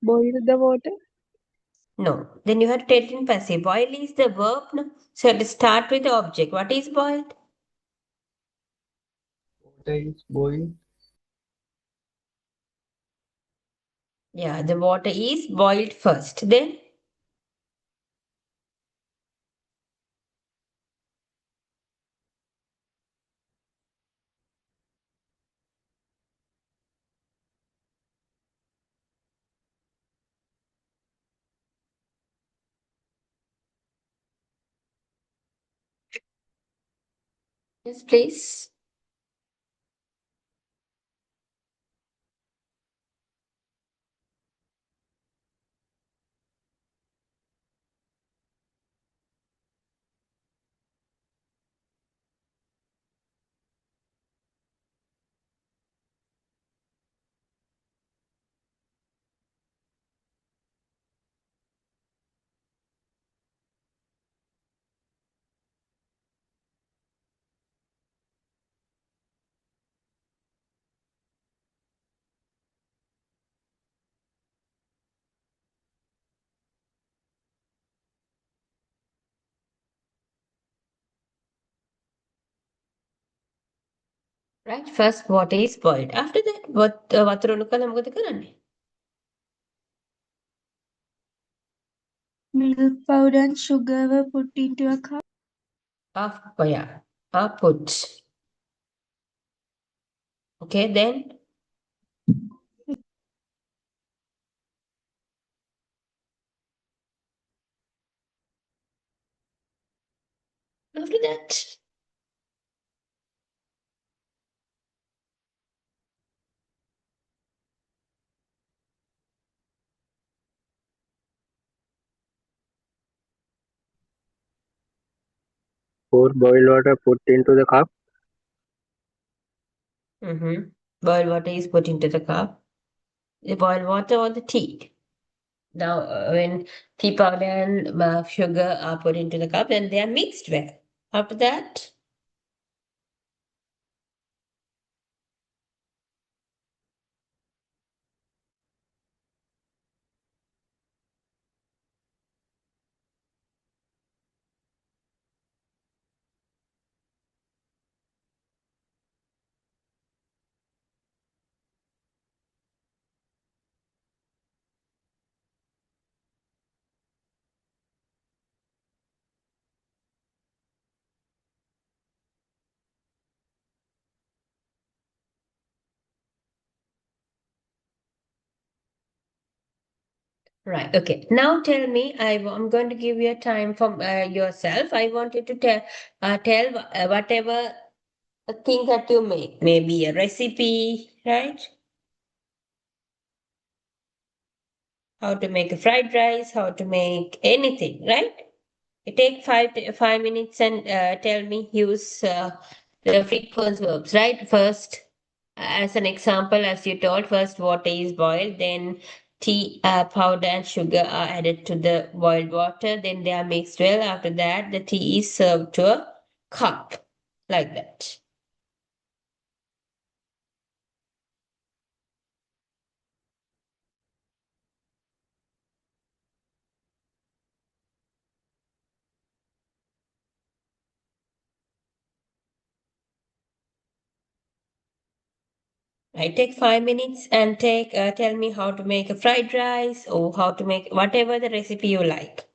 boil the water. No. Then you have to tell it in passive. Boil is the verb. No? So let's start with the object. What is boiled? Water is boiled. Yeah, the water is boiled first. Then yes, please. Right? First water is boiled. After that, වතුර උණු කළා මොකද කරන්නේ? Milk powder and sugar were put into a cup. Yeah. Put. Okay, then after that, Pour boiled water put into the cup. boiled water is put into the cup. The boiled water or the tea. Now, when tea powder and sugar are put into the cup, then they are mixed well. After that, Right. Okay. Now tell me, I'm going to give you a time from yourself. I want you to tell whatever thing that you make. Maybe a recipe, right? How to make a fried rice, how to make anything, right? You take 5 minutes and tell me, use the frequent verbs, right? First, as an example, as you told, first water is boiled, then tea powder and sugar are added to the boiled water, then they are mixed well. After that, the tea is served to a cup, like that. I take 5 minutes and tell me how to make a fried rice or how to make whatever the recipe you like.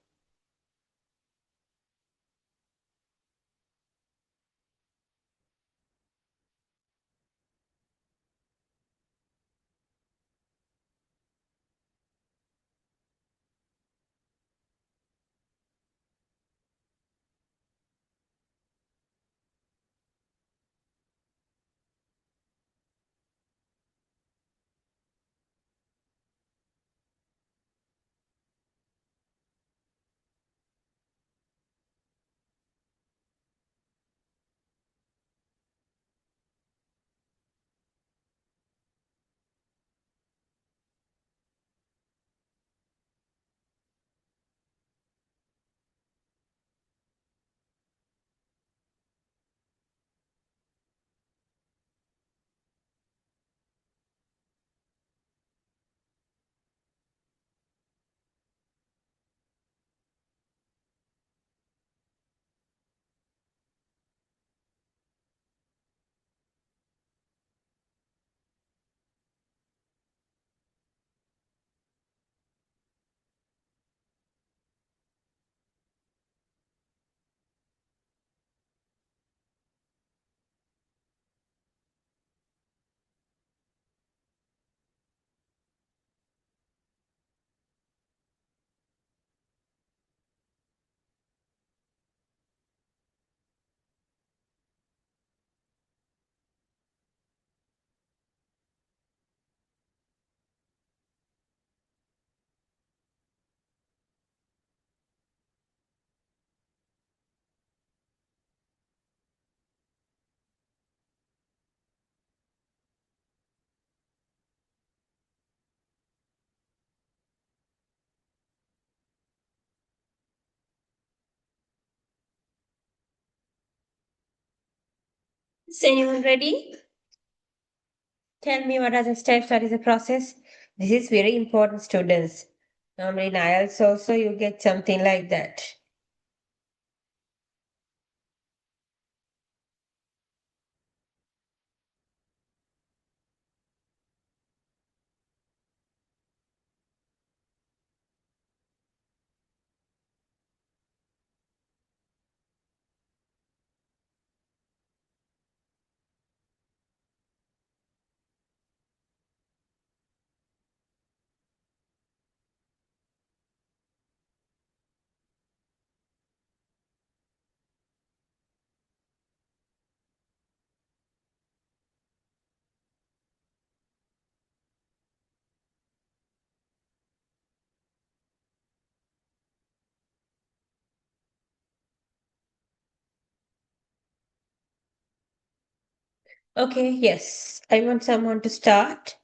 Is anyone ready? Tell me what are the steps, what is the process? This is very important, students. Normally in IELTS also you get something like that. Okay, yes. I want someone to start.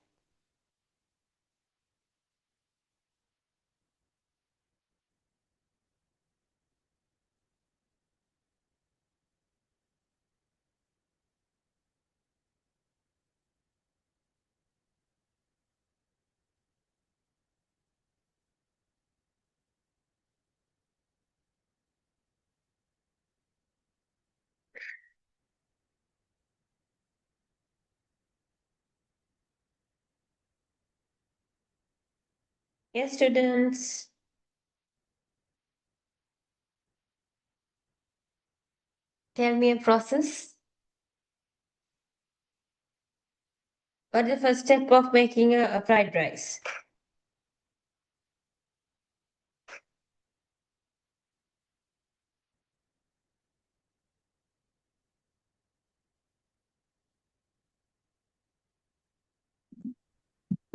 Yes, students. Tell me a process. What is the first step of making a fried rice?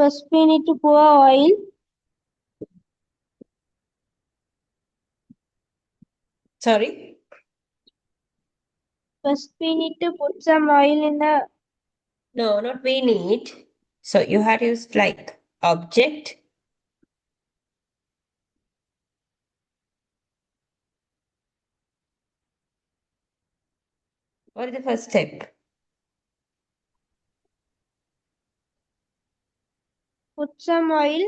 First we need to pour oil. Sorry? First we need to put some oil in the No, not we need. So you had used like object. What is the first step? put some oil.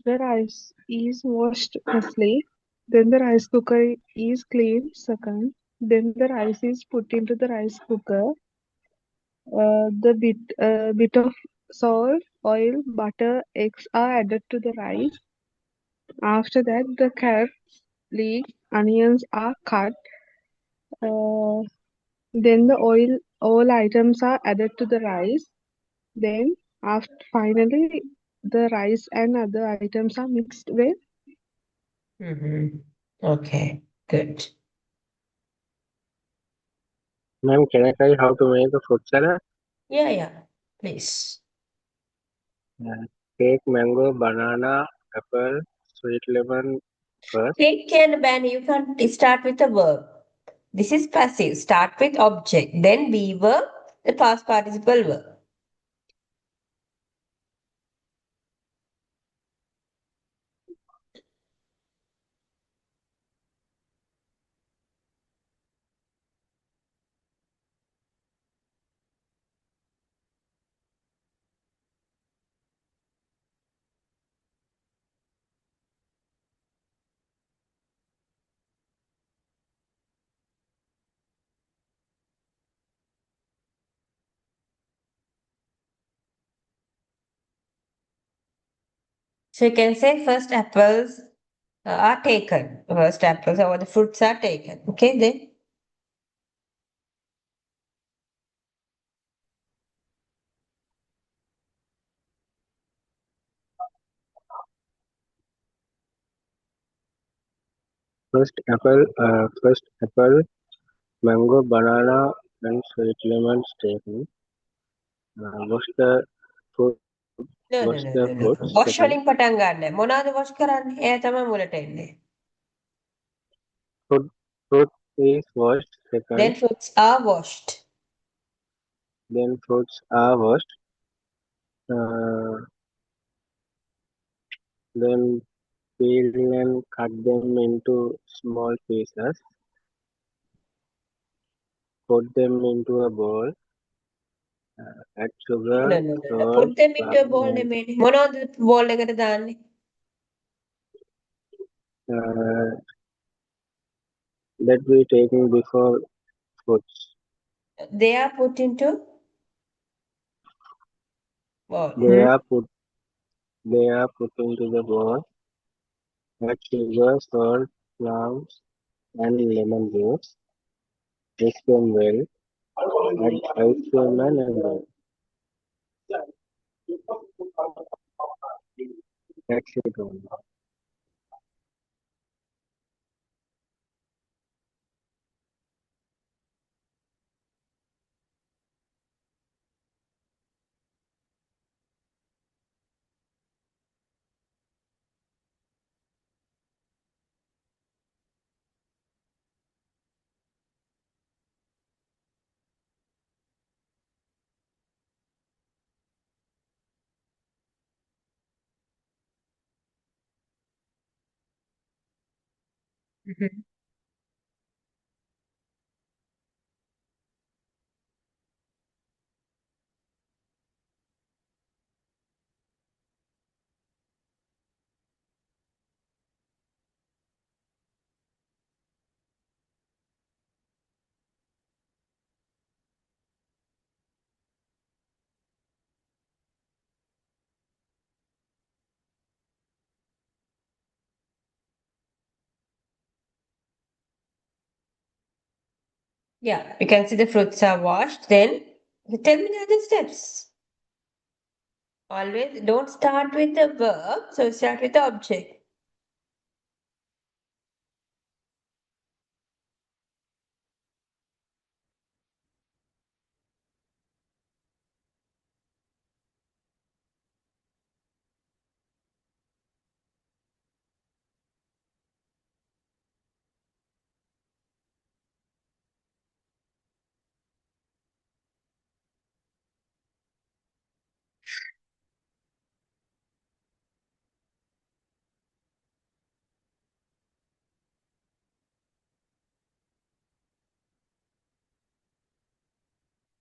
The rice is washed firstly, then the rice cooker is cleaned second, then the rice is put into the rice cooker. The bit of salt, oil, butter, eggs are added to the rice. After that, the carrot, leek, onions are cut. Uh, then the all items are added to the rice. Then, after finally, the rice and other items are mixed with. Mm-hmm. Okay, good. Ma'am, can I try how to make a fruit salad? Yeah, please. Take mango, banana, apple, sweet lemon first. Take can ban, you can't start with a verb. This is passive. Start with object, then be verb, the past participle verb. So you can say first apples are taken. First apples or the fruits are taken. Okay, then. First apple, mango, banana, and sweet lemon taken. Wash the fruit. No, Wash no, no, the no, no. fruit Wash second. වලින් පටන් ගන්න. මොනවද wash කරන්නේ? එයා තමයි මුලට එන්නේ. Fruit is washed second. Then fruits are washed. Then fruits are washed. Uh, then peel and cut them into small pieces. Put them into a bowl. Add No, sugar, no, no, no. salt, Put them into a bowl and නෙමෙයි. මොනවද bowl එකට දාන්නේ? uh, that we taken before fruits. They are put into bowl. They are put into the bowl. Add sugar, salt, plums, and lemon juice. Mix them well. Add ice cream and milk. That's it only. Mhm. Yeah, you can see the fruits are washed. Then tell me the other steps. Always don't start with the verb, so start with the object.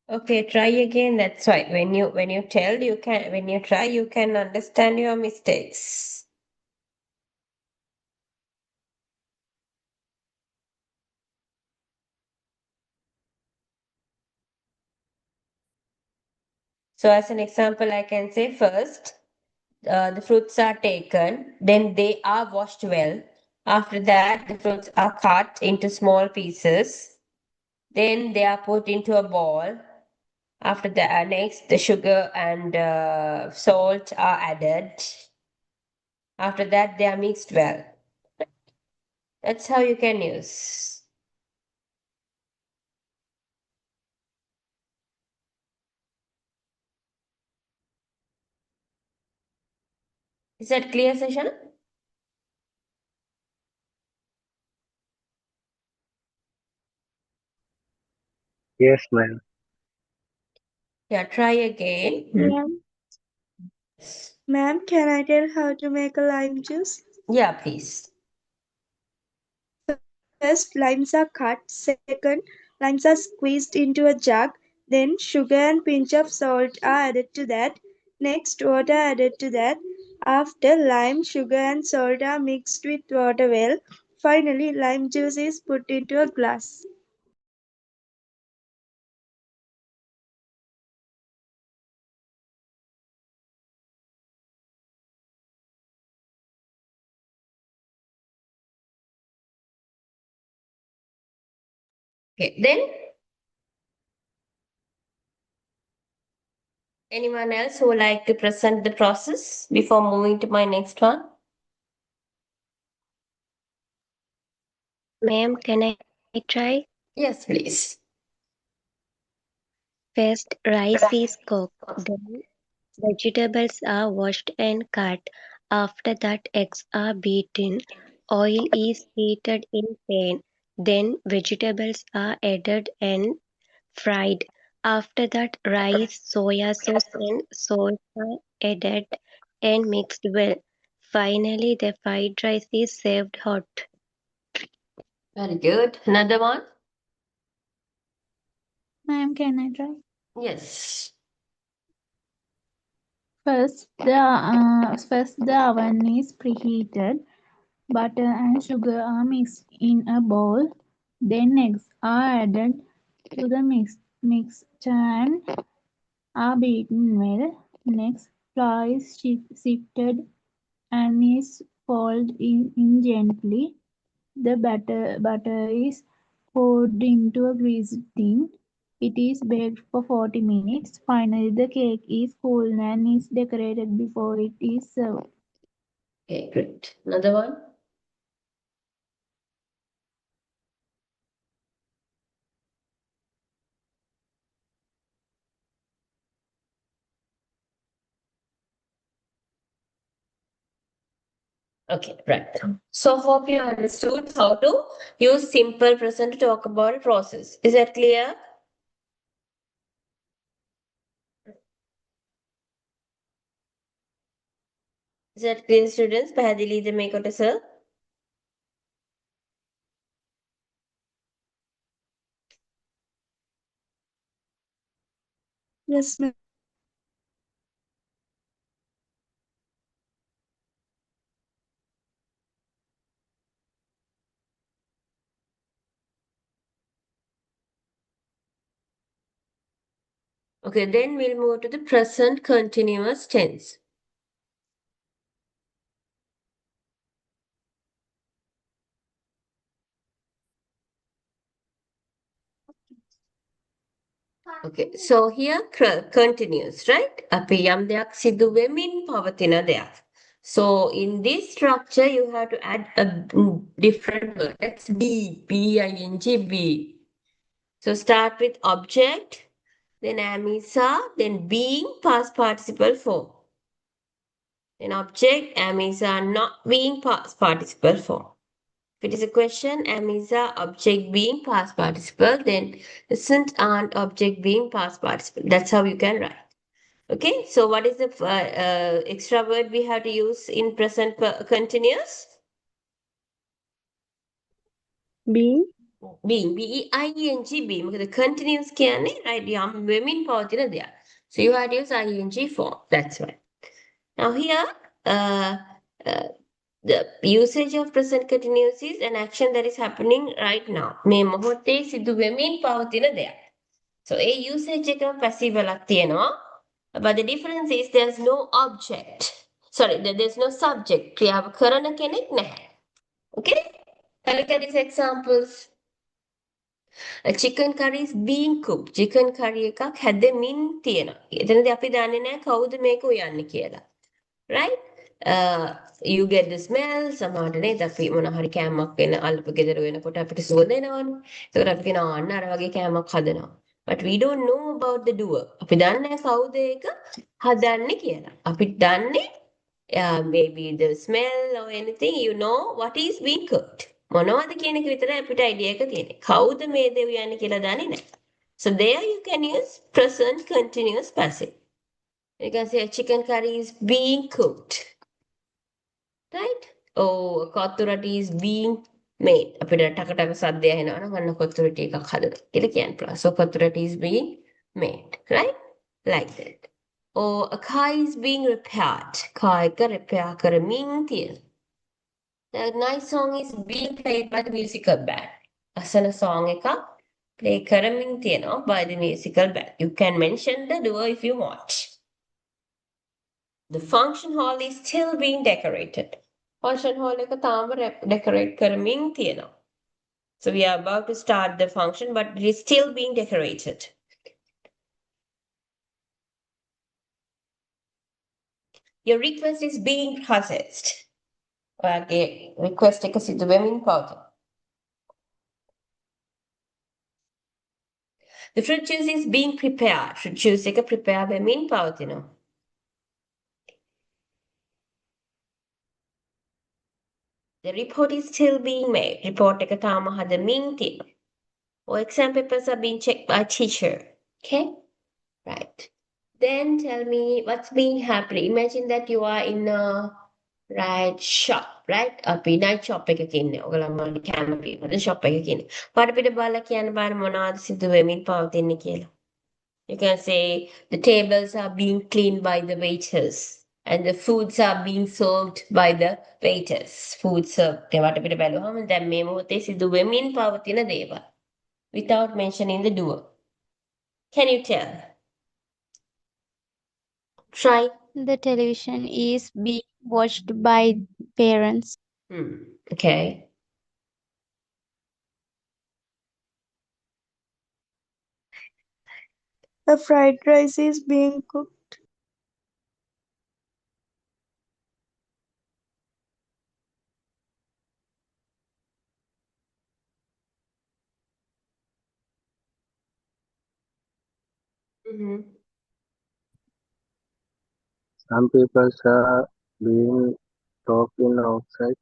Okay, try again. That's why when you tell you can when you try you can understand your mistakes. So as an example, I can say first the fruits are taken, then they are washed well. After that, the fruits are cut into small pieces. Then they are put into a bowl. After that, next the sugar and salt are added. After that, they are mixed well. That's how you can use. Is that clear, Session? Yes, ma'am. Yeah, try again. Ma'am, can I tell how to make a lime juice? Yeah, please. First, limes are cut. Second, limes are squeezed into a jug. Then, sugar and pinch of salt are added to that. Next, water added to that. After lime, sugar and salt are mixed with water well. Finally, lime juice is put into a glass. Okay, then anyone else who would like to present the process before moving to my next one? Ma'am, can I try? Yes, please. First, rice is cooked. Then, vegetables are washed and cut. After that, eggs are beaten. Oil is heated in pan. Then, vegetables are added and fried. After that, rice, soya sauce, and salt are added and mixed well. Finally, the fried rice is served hot. Very good. Another one? Ma'am, can I try? Yes. First the oven is preheated. Butter and sugar are mixed in a bowl. Then eggs are added to the mixture and are beaten well. Next, flour is sifted and is folded in gently. The butter is poured into a greased tin. It is baked for 40 minutes. Finally, the cake is cooled and is decorated before it is served. Okay, great. Another one? Okay, right. So hope you understood how to use simple present to talk about a process. Is that clear? Is that clear, students? පැහැදිලිද මේ කොටස? Yes, ma'am. Okay, then we'll move to the present continuous tense. Okay, so here continues, right? අපි යම් දෙයක් සිදු වෙමින් පවතින දෙයක්. So in this structure, you have to add a different word. That's be, B-I-N-G, be. So start with object, then am is are, then being, past participle form. Then object, am is are, not being, past participle form. If it is a question, am is a object being past participle, then isn't aren't object being past participle. That's how you can write. Okay, so what is the extra word we have to use in present continuous? being Being, B-E-I-E-N-G, being. මොකද continuous කියන්නේ right යම් වෙමින් පවතින දෙයක්. So you have to use ing form. That's right. Now here, the usage of present continuous is an action that is happening right now. මේ මොහොතේ සිදු වෙමින් පවතින දෙයක්. So a usage එක passive වලක් තියෙනවා. But the difference is there's no object. Sorry, there's no subject. ක්‍රියාව කරන කෙනෙක් නැහැ. Okay? Look at these examples. A chicken curry is being cooked. Chicken curry එකක් හැදෙමින් තියෙනවා. එතනදී අපි දන්නේ නැහැ කවුද මේක උයන්නේ කියලා. Right? You get the smell, සමහරට නේද අපි මොන හරි කෑමක් වෙන අල්ලපු ගෙදර වෙනකොට අපිට සුවඳ එනවනේ. ඒකට අපි කියනවා අන්න අර වගේ කෑමක් හදනවා. But we don't know about the doer. අපි දන්නේ නැහැ කවුද ඒක හදන්නේ කියලා. අපි දන්නේ maybe the smell or anything, you know what is being cooked. මොනවද කියන එක විතරයි අපිට idea එක තියෙන්නේ. කවුද මේ දේ උයන්නේ කියලා දන්නේ නැහැ. So there you can use present continuous passive. You can say a chicken curry is being cooked. Right? Oh, a kottu roti is being made. අපිට ටක ටක සද්දය ඇහෙනවා නම් අන්න කොත්තු රොටි එකක් හදලා කියලා කියන්න පුළුවන්. So kottu roti is being made. Right? Like that. Or a car is being repaired. car එක repair කරමින් තියෙනවා. The nice song is being played by the musical band. අසන song එකක් play කරමින් තියෙනවා by the musical band. You can mention the duo if you want. The function hall is still being decorated. Function hall එක තාම decorate කරමින් තියෙනවා. So we are about to start the function, but it is still being decorated. Your request is being processed. ඔයාගේ request එක සිදු වෙමින් පවතිනවා. The fruit juice is being prepared. Fruit juice එක prepare වෙමින් පවතිනවා. The report is still being made. Report එක තාම හදමින් තියෙනවා. Or exam papers are being checked by teacher. Okay? Right. Then tell me what's being happening. Imagine that you are in a right shop, right? අපි night shop එකක ඉන්නේ. ඔයගොල්ලෝ කැම බීමද shop එකක ඉන්නේ. පාට පිට බලලා කියන්න බාර මොනවද සිදු වෙමින් පවතින්නේ කියලා. You can say the tables are being cleaned by the waiters and the foods are being served by the waiters. Food served. වට පිට බැලුවම දැන් මේ මොහොතේ සිදු වෙමින් පවතින දේවල්. Without mentioning the doer. Can you tell? Try. The television is being watched by parents. Okay. A fried rice is being cooked. Some people are being talking outside.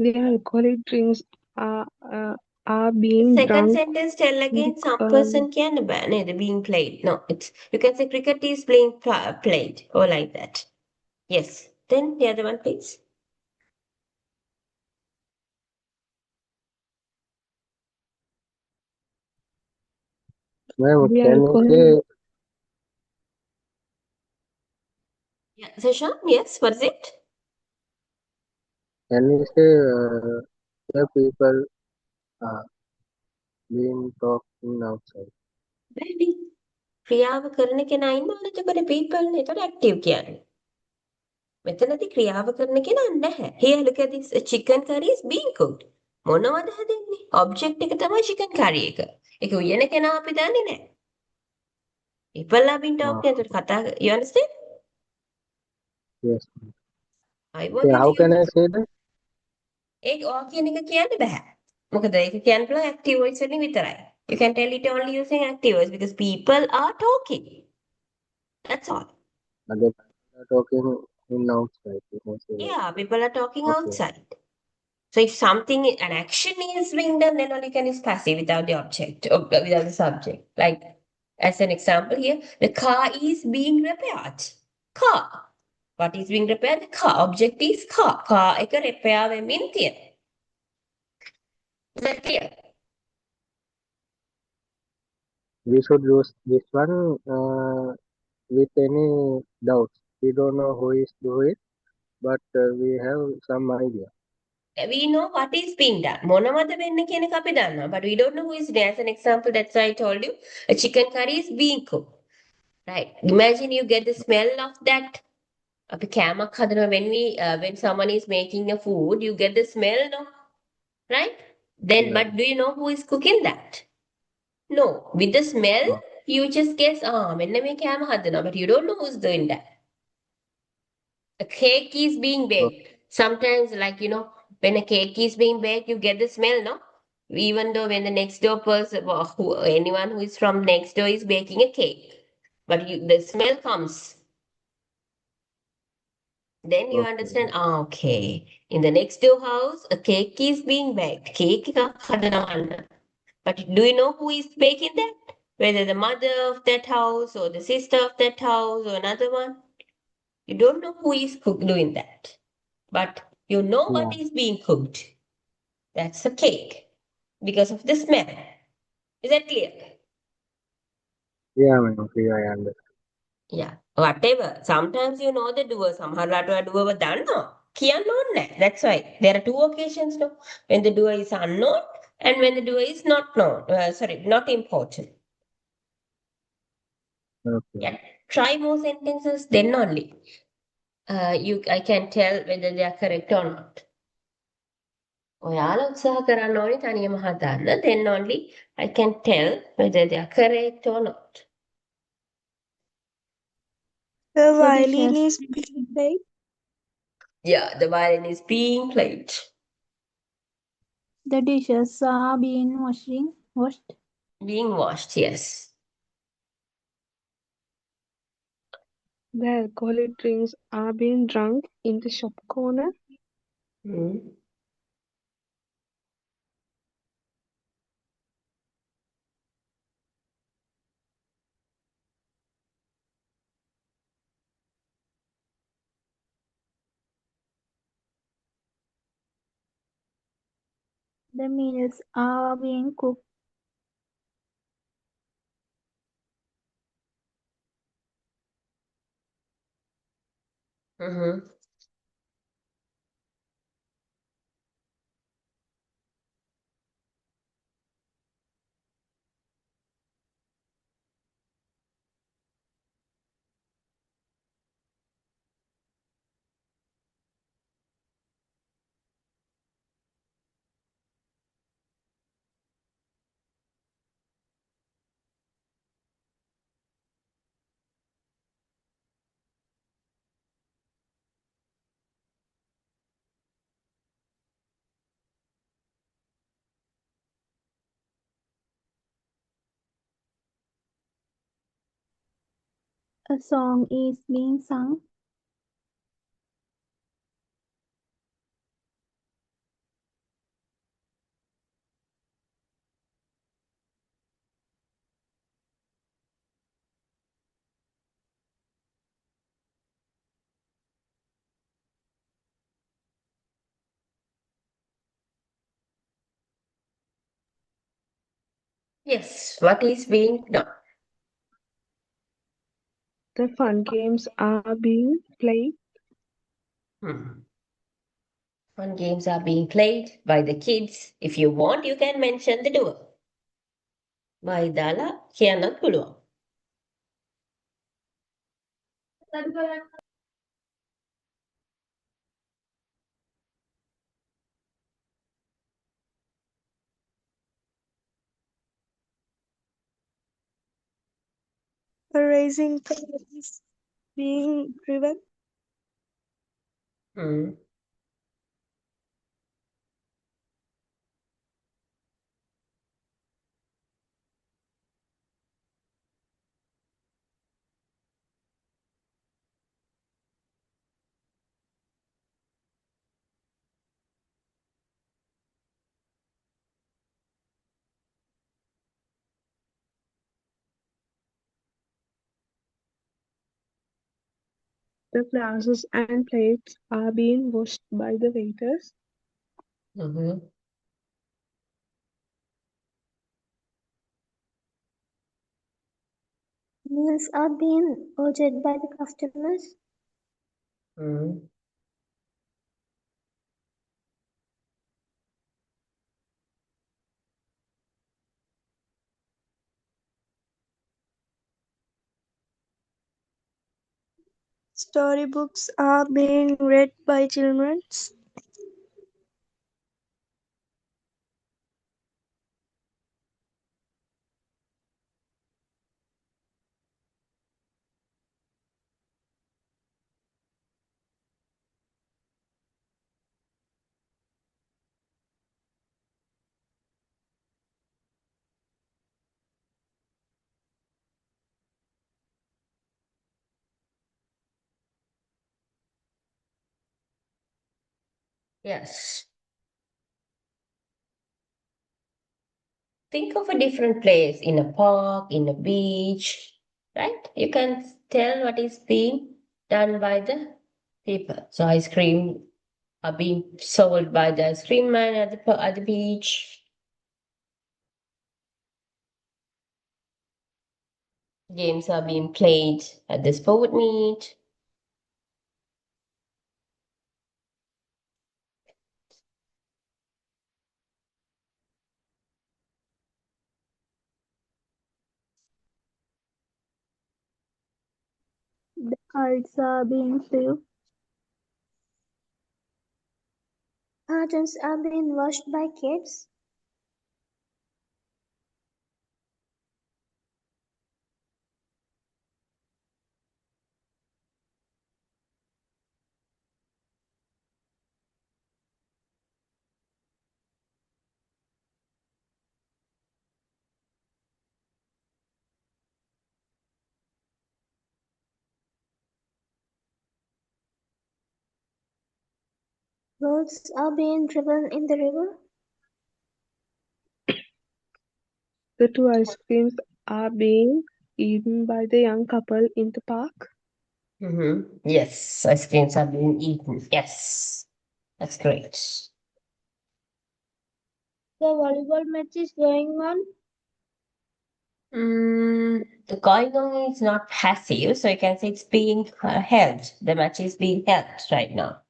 the alcoholic drinks are being Second drunk. sentence tell again some person කියන්න බෑ නේද being played. No, it's you can say cricket is being played or like that. Yes. Then the other one please. Ma'am, The can you alcohol say, Yeah, Seshan, yes, what is it? can you say, the people being talking outside? වැඩි ක්‍රියාව කරන කෙනා ඉන්නවනේ එතකොට people නේ. එතකොට active කියන්නේ. මෙතනදී ක්‍රියාව කරන කෙනා නැහැ. Here look at this. A chicken curry is being cooked. මොනවද හැදෙන්නේ? object එක තමයි chicken curry එක. ඒක උයන කෙනා අපි දන්නේ නැහැ. people have been Uh, talking. එතකොට කතා you understand? yes. I want Yeah, you to how can use I say that? ඒක ඔය කියන එක කියන්න බෑ. මොකද ඒක කියන්න පුළුවන් active voice වලින් විතරයි. You can tell it only using active voice because people are talking. That's all. Other people are talking in outside. You can say like Yeah, people are talking that. Okay. outside. So if something, an action is being done, then only can use passive without the object or without the subject. Like as an example here, the car is being repaired. Car. What is being repaired? The car. Object is car. Car එක repair වෙමින් තියෙන. Is that clear? We should use this one with any doubts. We don't know who is doing it, but we have some idea. We know what is being done. මොනවද වෙන්නේ කියන එක අපි දන්නවා. But we don't know who is doing. As an example, that's why I told you a chicken curry is being cooked. Right. Imagine you get the smell of that. අපි කෑමක් හදනවා when someone is making a food, you get the smell, no? Right? Then, Yeah. but do you know who is cooking that? No. With the smell, Oh, you just guess, මෙන්න මේ කෑම හදනවා. But you don't know who's doing that. A cake is being oh, baked. Sometimes, like, when a cake is being baked, you get the smell, no? Even though when the next door person, or anyone who is from next door is baking a cake, but the smell comes. Then you okay. understand, okay, in the next door house, a cake is being baked. Cake එකක් හදනවා. But do you know who is baking that? Whether the mother of that house or the sister of that house or another one? You don't know who is doing that. But you know Yeah. what is being cooked. That's a cake because of the smell. Is that clear? Yeah, ma'am. Okay, I understand. Yeah. Whatever. Sometimes you know the doer. සමහරලාට ඔයා doer දන්නවා. කියන්න ඕනේ නැහැ. That's why there are two occasions, no? When the doer is unknown and when the doer is not known. Sorry, not important. Okay. Yeah. Try more sentences, then only. I can tell whether they are correct or not. ඔයාලා උත්සාහ කරන්න ඕනේ තනියම හදන්න. Then only I can tell whether they are correct or not. The The violin dishes. is being played. Yeah, the violin is being played. The dishes are being washed. Being washed, yes. The alcoholic drinks are being drunk in the shop corner. Mm. The meals are being cooked. Mm-hmm. A song is being sung. Yes, what is being done? The fun games are being played. Hmm. Fun games are being played by the kids. If you want, you can mention the duo. Maidala කියන්නත් පුළුවන්. A racing car is being driven. Hmm. The glasses and plates are being washed by the waiters. Mhm. Meals are being ordered by the customers. Hmm. Storybooks are being read by children. Yes. Think of a different place in a park, in a beach, right? You can tell what is being done by the people. So ice cream are being sold by the ice cream man at the beach. Games are being played at the sport meet. The kites are being flew. Cartons are being washed by kids. Boats are being driven in the river. The two ice creams are being eaten by the young couple in the park. Yes, ice creams are being eaten. Yes, that's great. The volleyball match is going on. The going on is not passive, so you can say it's being held. The match is being held right now.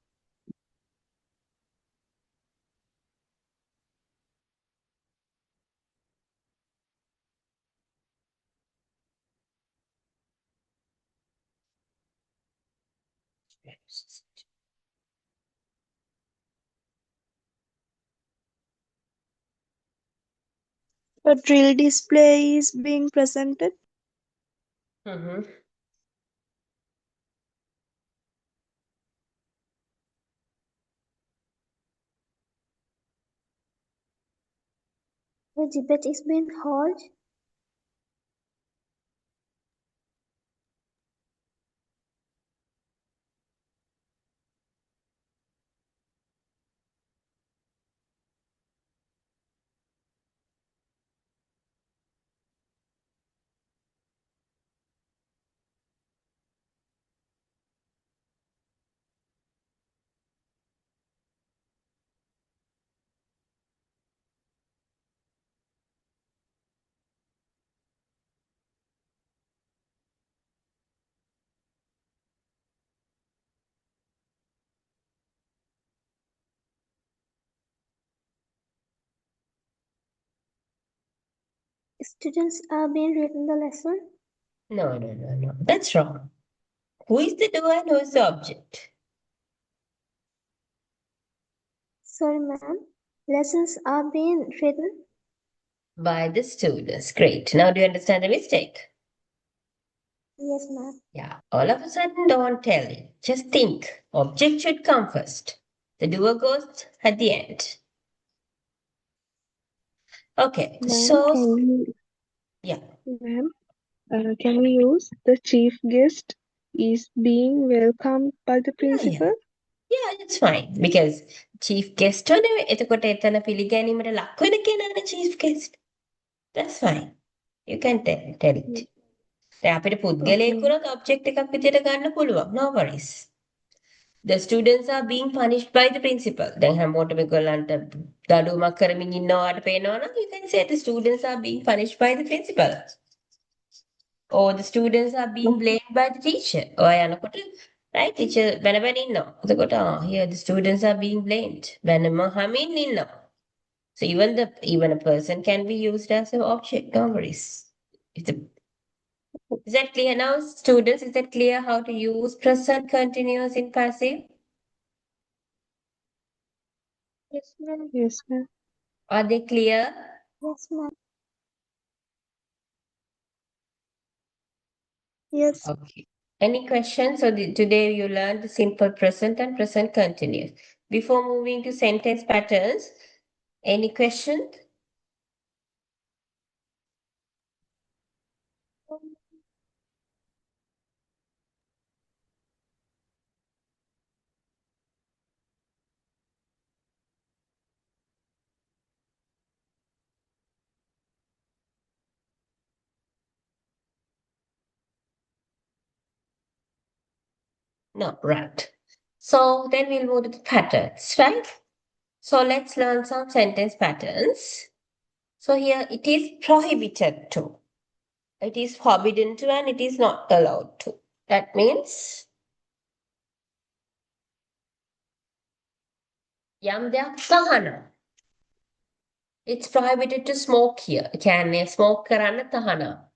A drill display is being presented. Mm-hmm. The debate is being held. Students are being written the lesson. No, no, no, no. That's wrong. Who is the doer and who is the object? Sorry, ma'am. Lessons are being written. By the students. Great. Now do you understand the mistake? Yes, ma'am. Yeah. All of a sudden, don't tell it. Just think. Object should come first. The doer goes at the end. Okay. Ma'am, So, yeah, yeah. ma'am, can we use the chief guest is being welcomed by the Yeah, principal? yeah. Yeah, it's fine. Because chief guest නෙවෙයි. එතකොට එතන පිළිගැනීමට ලක් වෙන කෙනානේ chief guest. That's fine. You can tell it. දැන් අපිට පුද්ගලයෙක් Okay. වුණොත් object එකක් විදියට ගන්න පුළුවන්. No worries. The students are being punished by the principal. දැන් හැමෝටම ඒගොල්ලන්ට දඩුවමක් කරමින් ඉන්නවාට පේනවනම් you can say the students are being punished by the principal. Or the students are being blamed by the teacher. ඔය යනකොට right teacher බැන ඉන්නවා. එතකොට here the students are being blamed. බැනම හමින් ඉන්නවා. So even a person can be used as an object. No worries. Is that clear now, students? Is that clear how to use present continuous in passive? Yes, ma'am. Yes, ma'am. Are they clear? Yes, ma'am. Yes. Okay. Any questions? So today you learned the simple present and present continuous. Before moving to sentence patterns, any question? No, right. So then we'll move to the patterns, right? So let's learn some sentence patterns. So here it is prohibited to. It is forbidden to and it is not allowed to. That means යම් දෙයක් තහනම්. It's prohibited to smoke here. කියන්නේ smoke කරන්න තහනම්.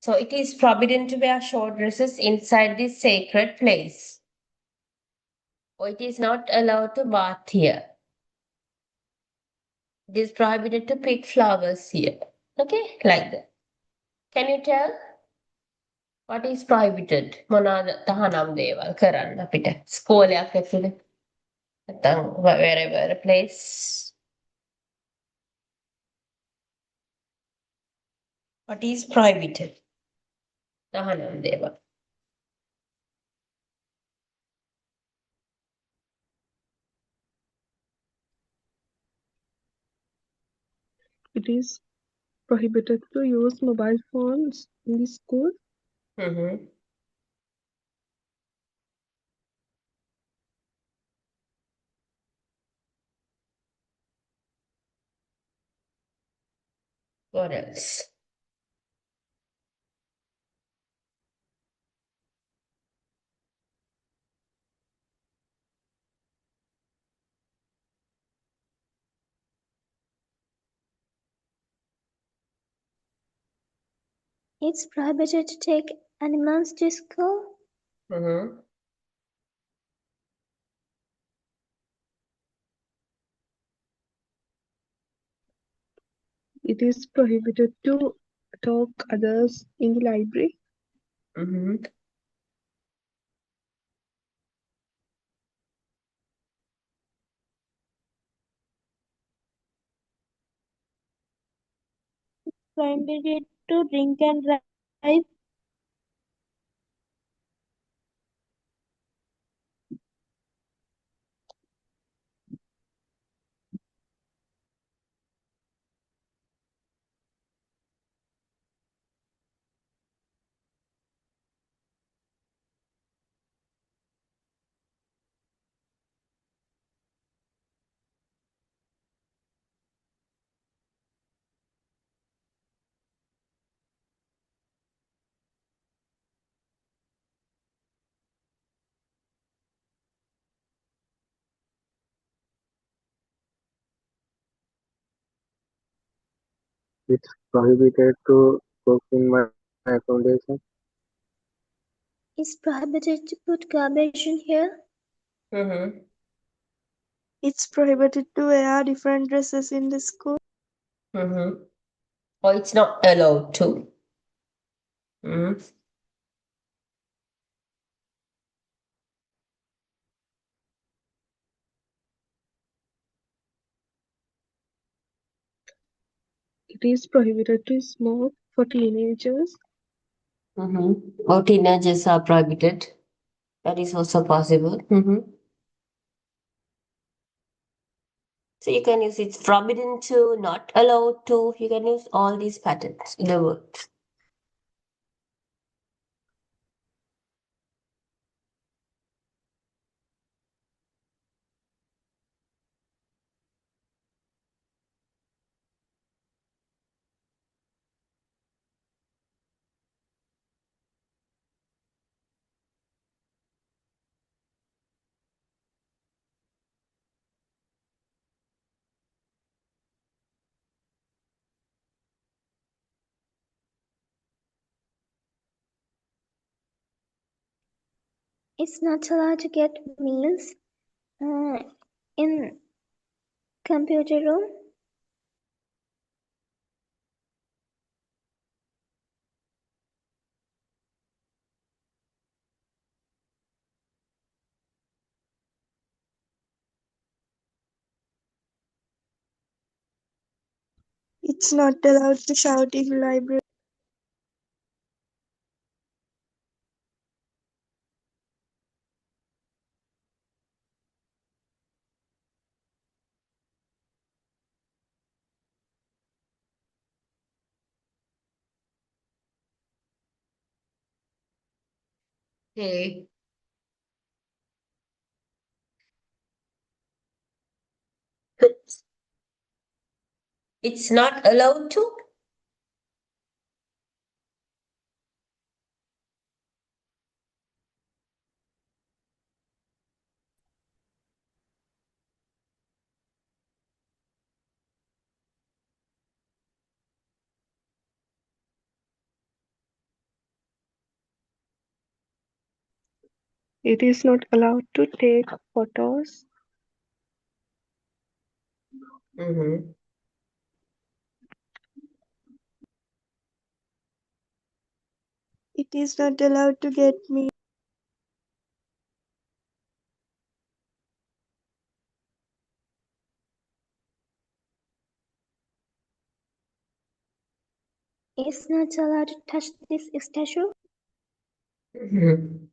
So it is forbidden to wear short dresses inside this sacred place. Or it is not allowed to bath here. It is prohibited to pick flowers here. Okay, like that. Can you tell what is prohibited? මොනවාද තහනම් දේවල් කරන්න අපිට ස්කෝලයක් ඇතුලේ නැත්නම් wherever a place. What is prohibited? තහනම් දේවල්. It is prohibited to use mobile phones in the school. Mm-hmm. What else? It's prohibited to take animals to school. Mm-hmm. It is prohibited to talk others in the library. Mm-hmm. Prohibited to drink and drive. It's prohibited to cook in my accommodation. It's prohibited to put garbage in here. Mm-hmm. It's prohibited to wear different dresses in the school. Mm-hmm. Or it's not allowed to. Mm-hmm. It is prohibited to smoke for teenagers. Mm-hmm. Or teenagers are prohibited. That is also possible. Mm-hmm. So you can use it's forbidden to, not allowed to. You can use all these patterns in the word. It's not allowed to get meals in computer room. It's not allowed to shout in library. Okay. It's not allowed to. It is not allowed to take photos. Mm-hmm. It is not allowed to get me. It's not allowed to touch this statue. Mm-hmm.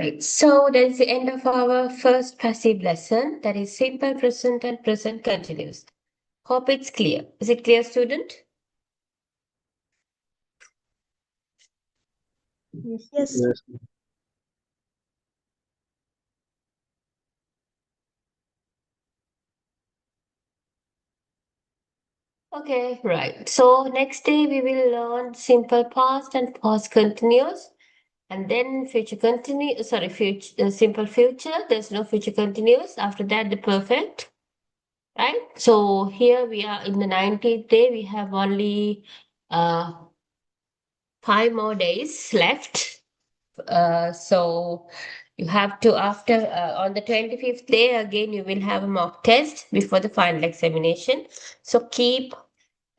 Right. So that is the end of our first passive lesson. That is simple present and present continuous. Hope it's clear. Is it clear, student? Yes. Yes. Yes. Okay, right. So next day we will learn simple past and past continuous, and then future continuous. Sorry, future simple future. There's no future continuous. After that, the perfect. Right. So here we are in the 19th day. We have only 5 more days left. So you have to after on the 25th day again you will have a mock test before the final examination. So keep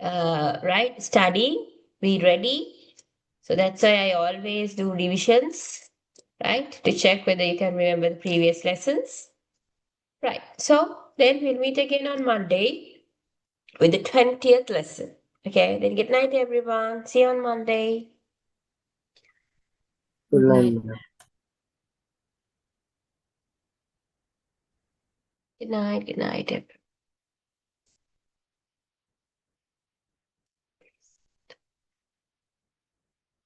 right studying, be ready. So that's why I always do revisions, right, to check whether you can remember the previous lessons. Right. So then we'll meet again on Monday with the 20th lesson. Okay, then good night everyone. See you on Monday. Good Good night, night. ma'am. Good night, everyone.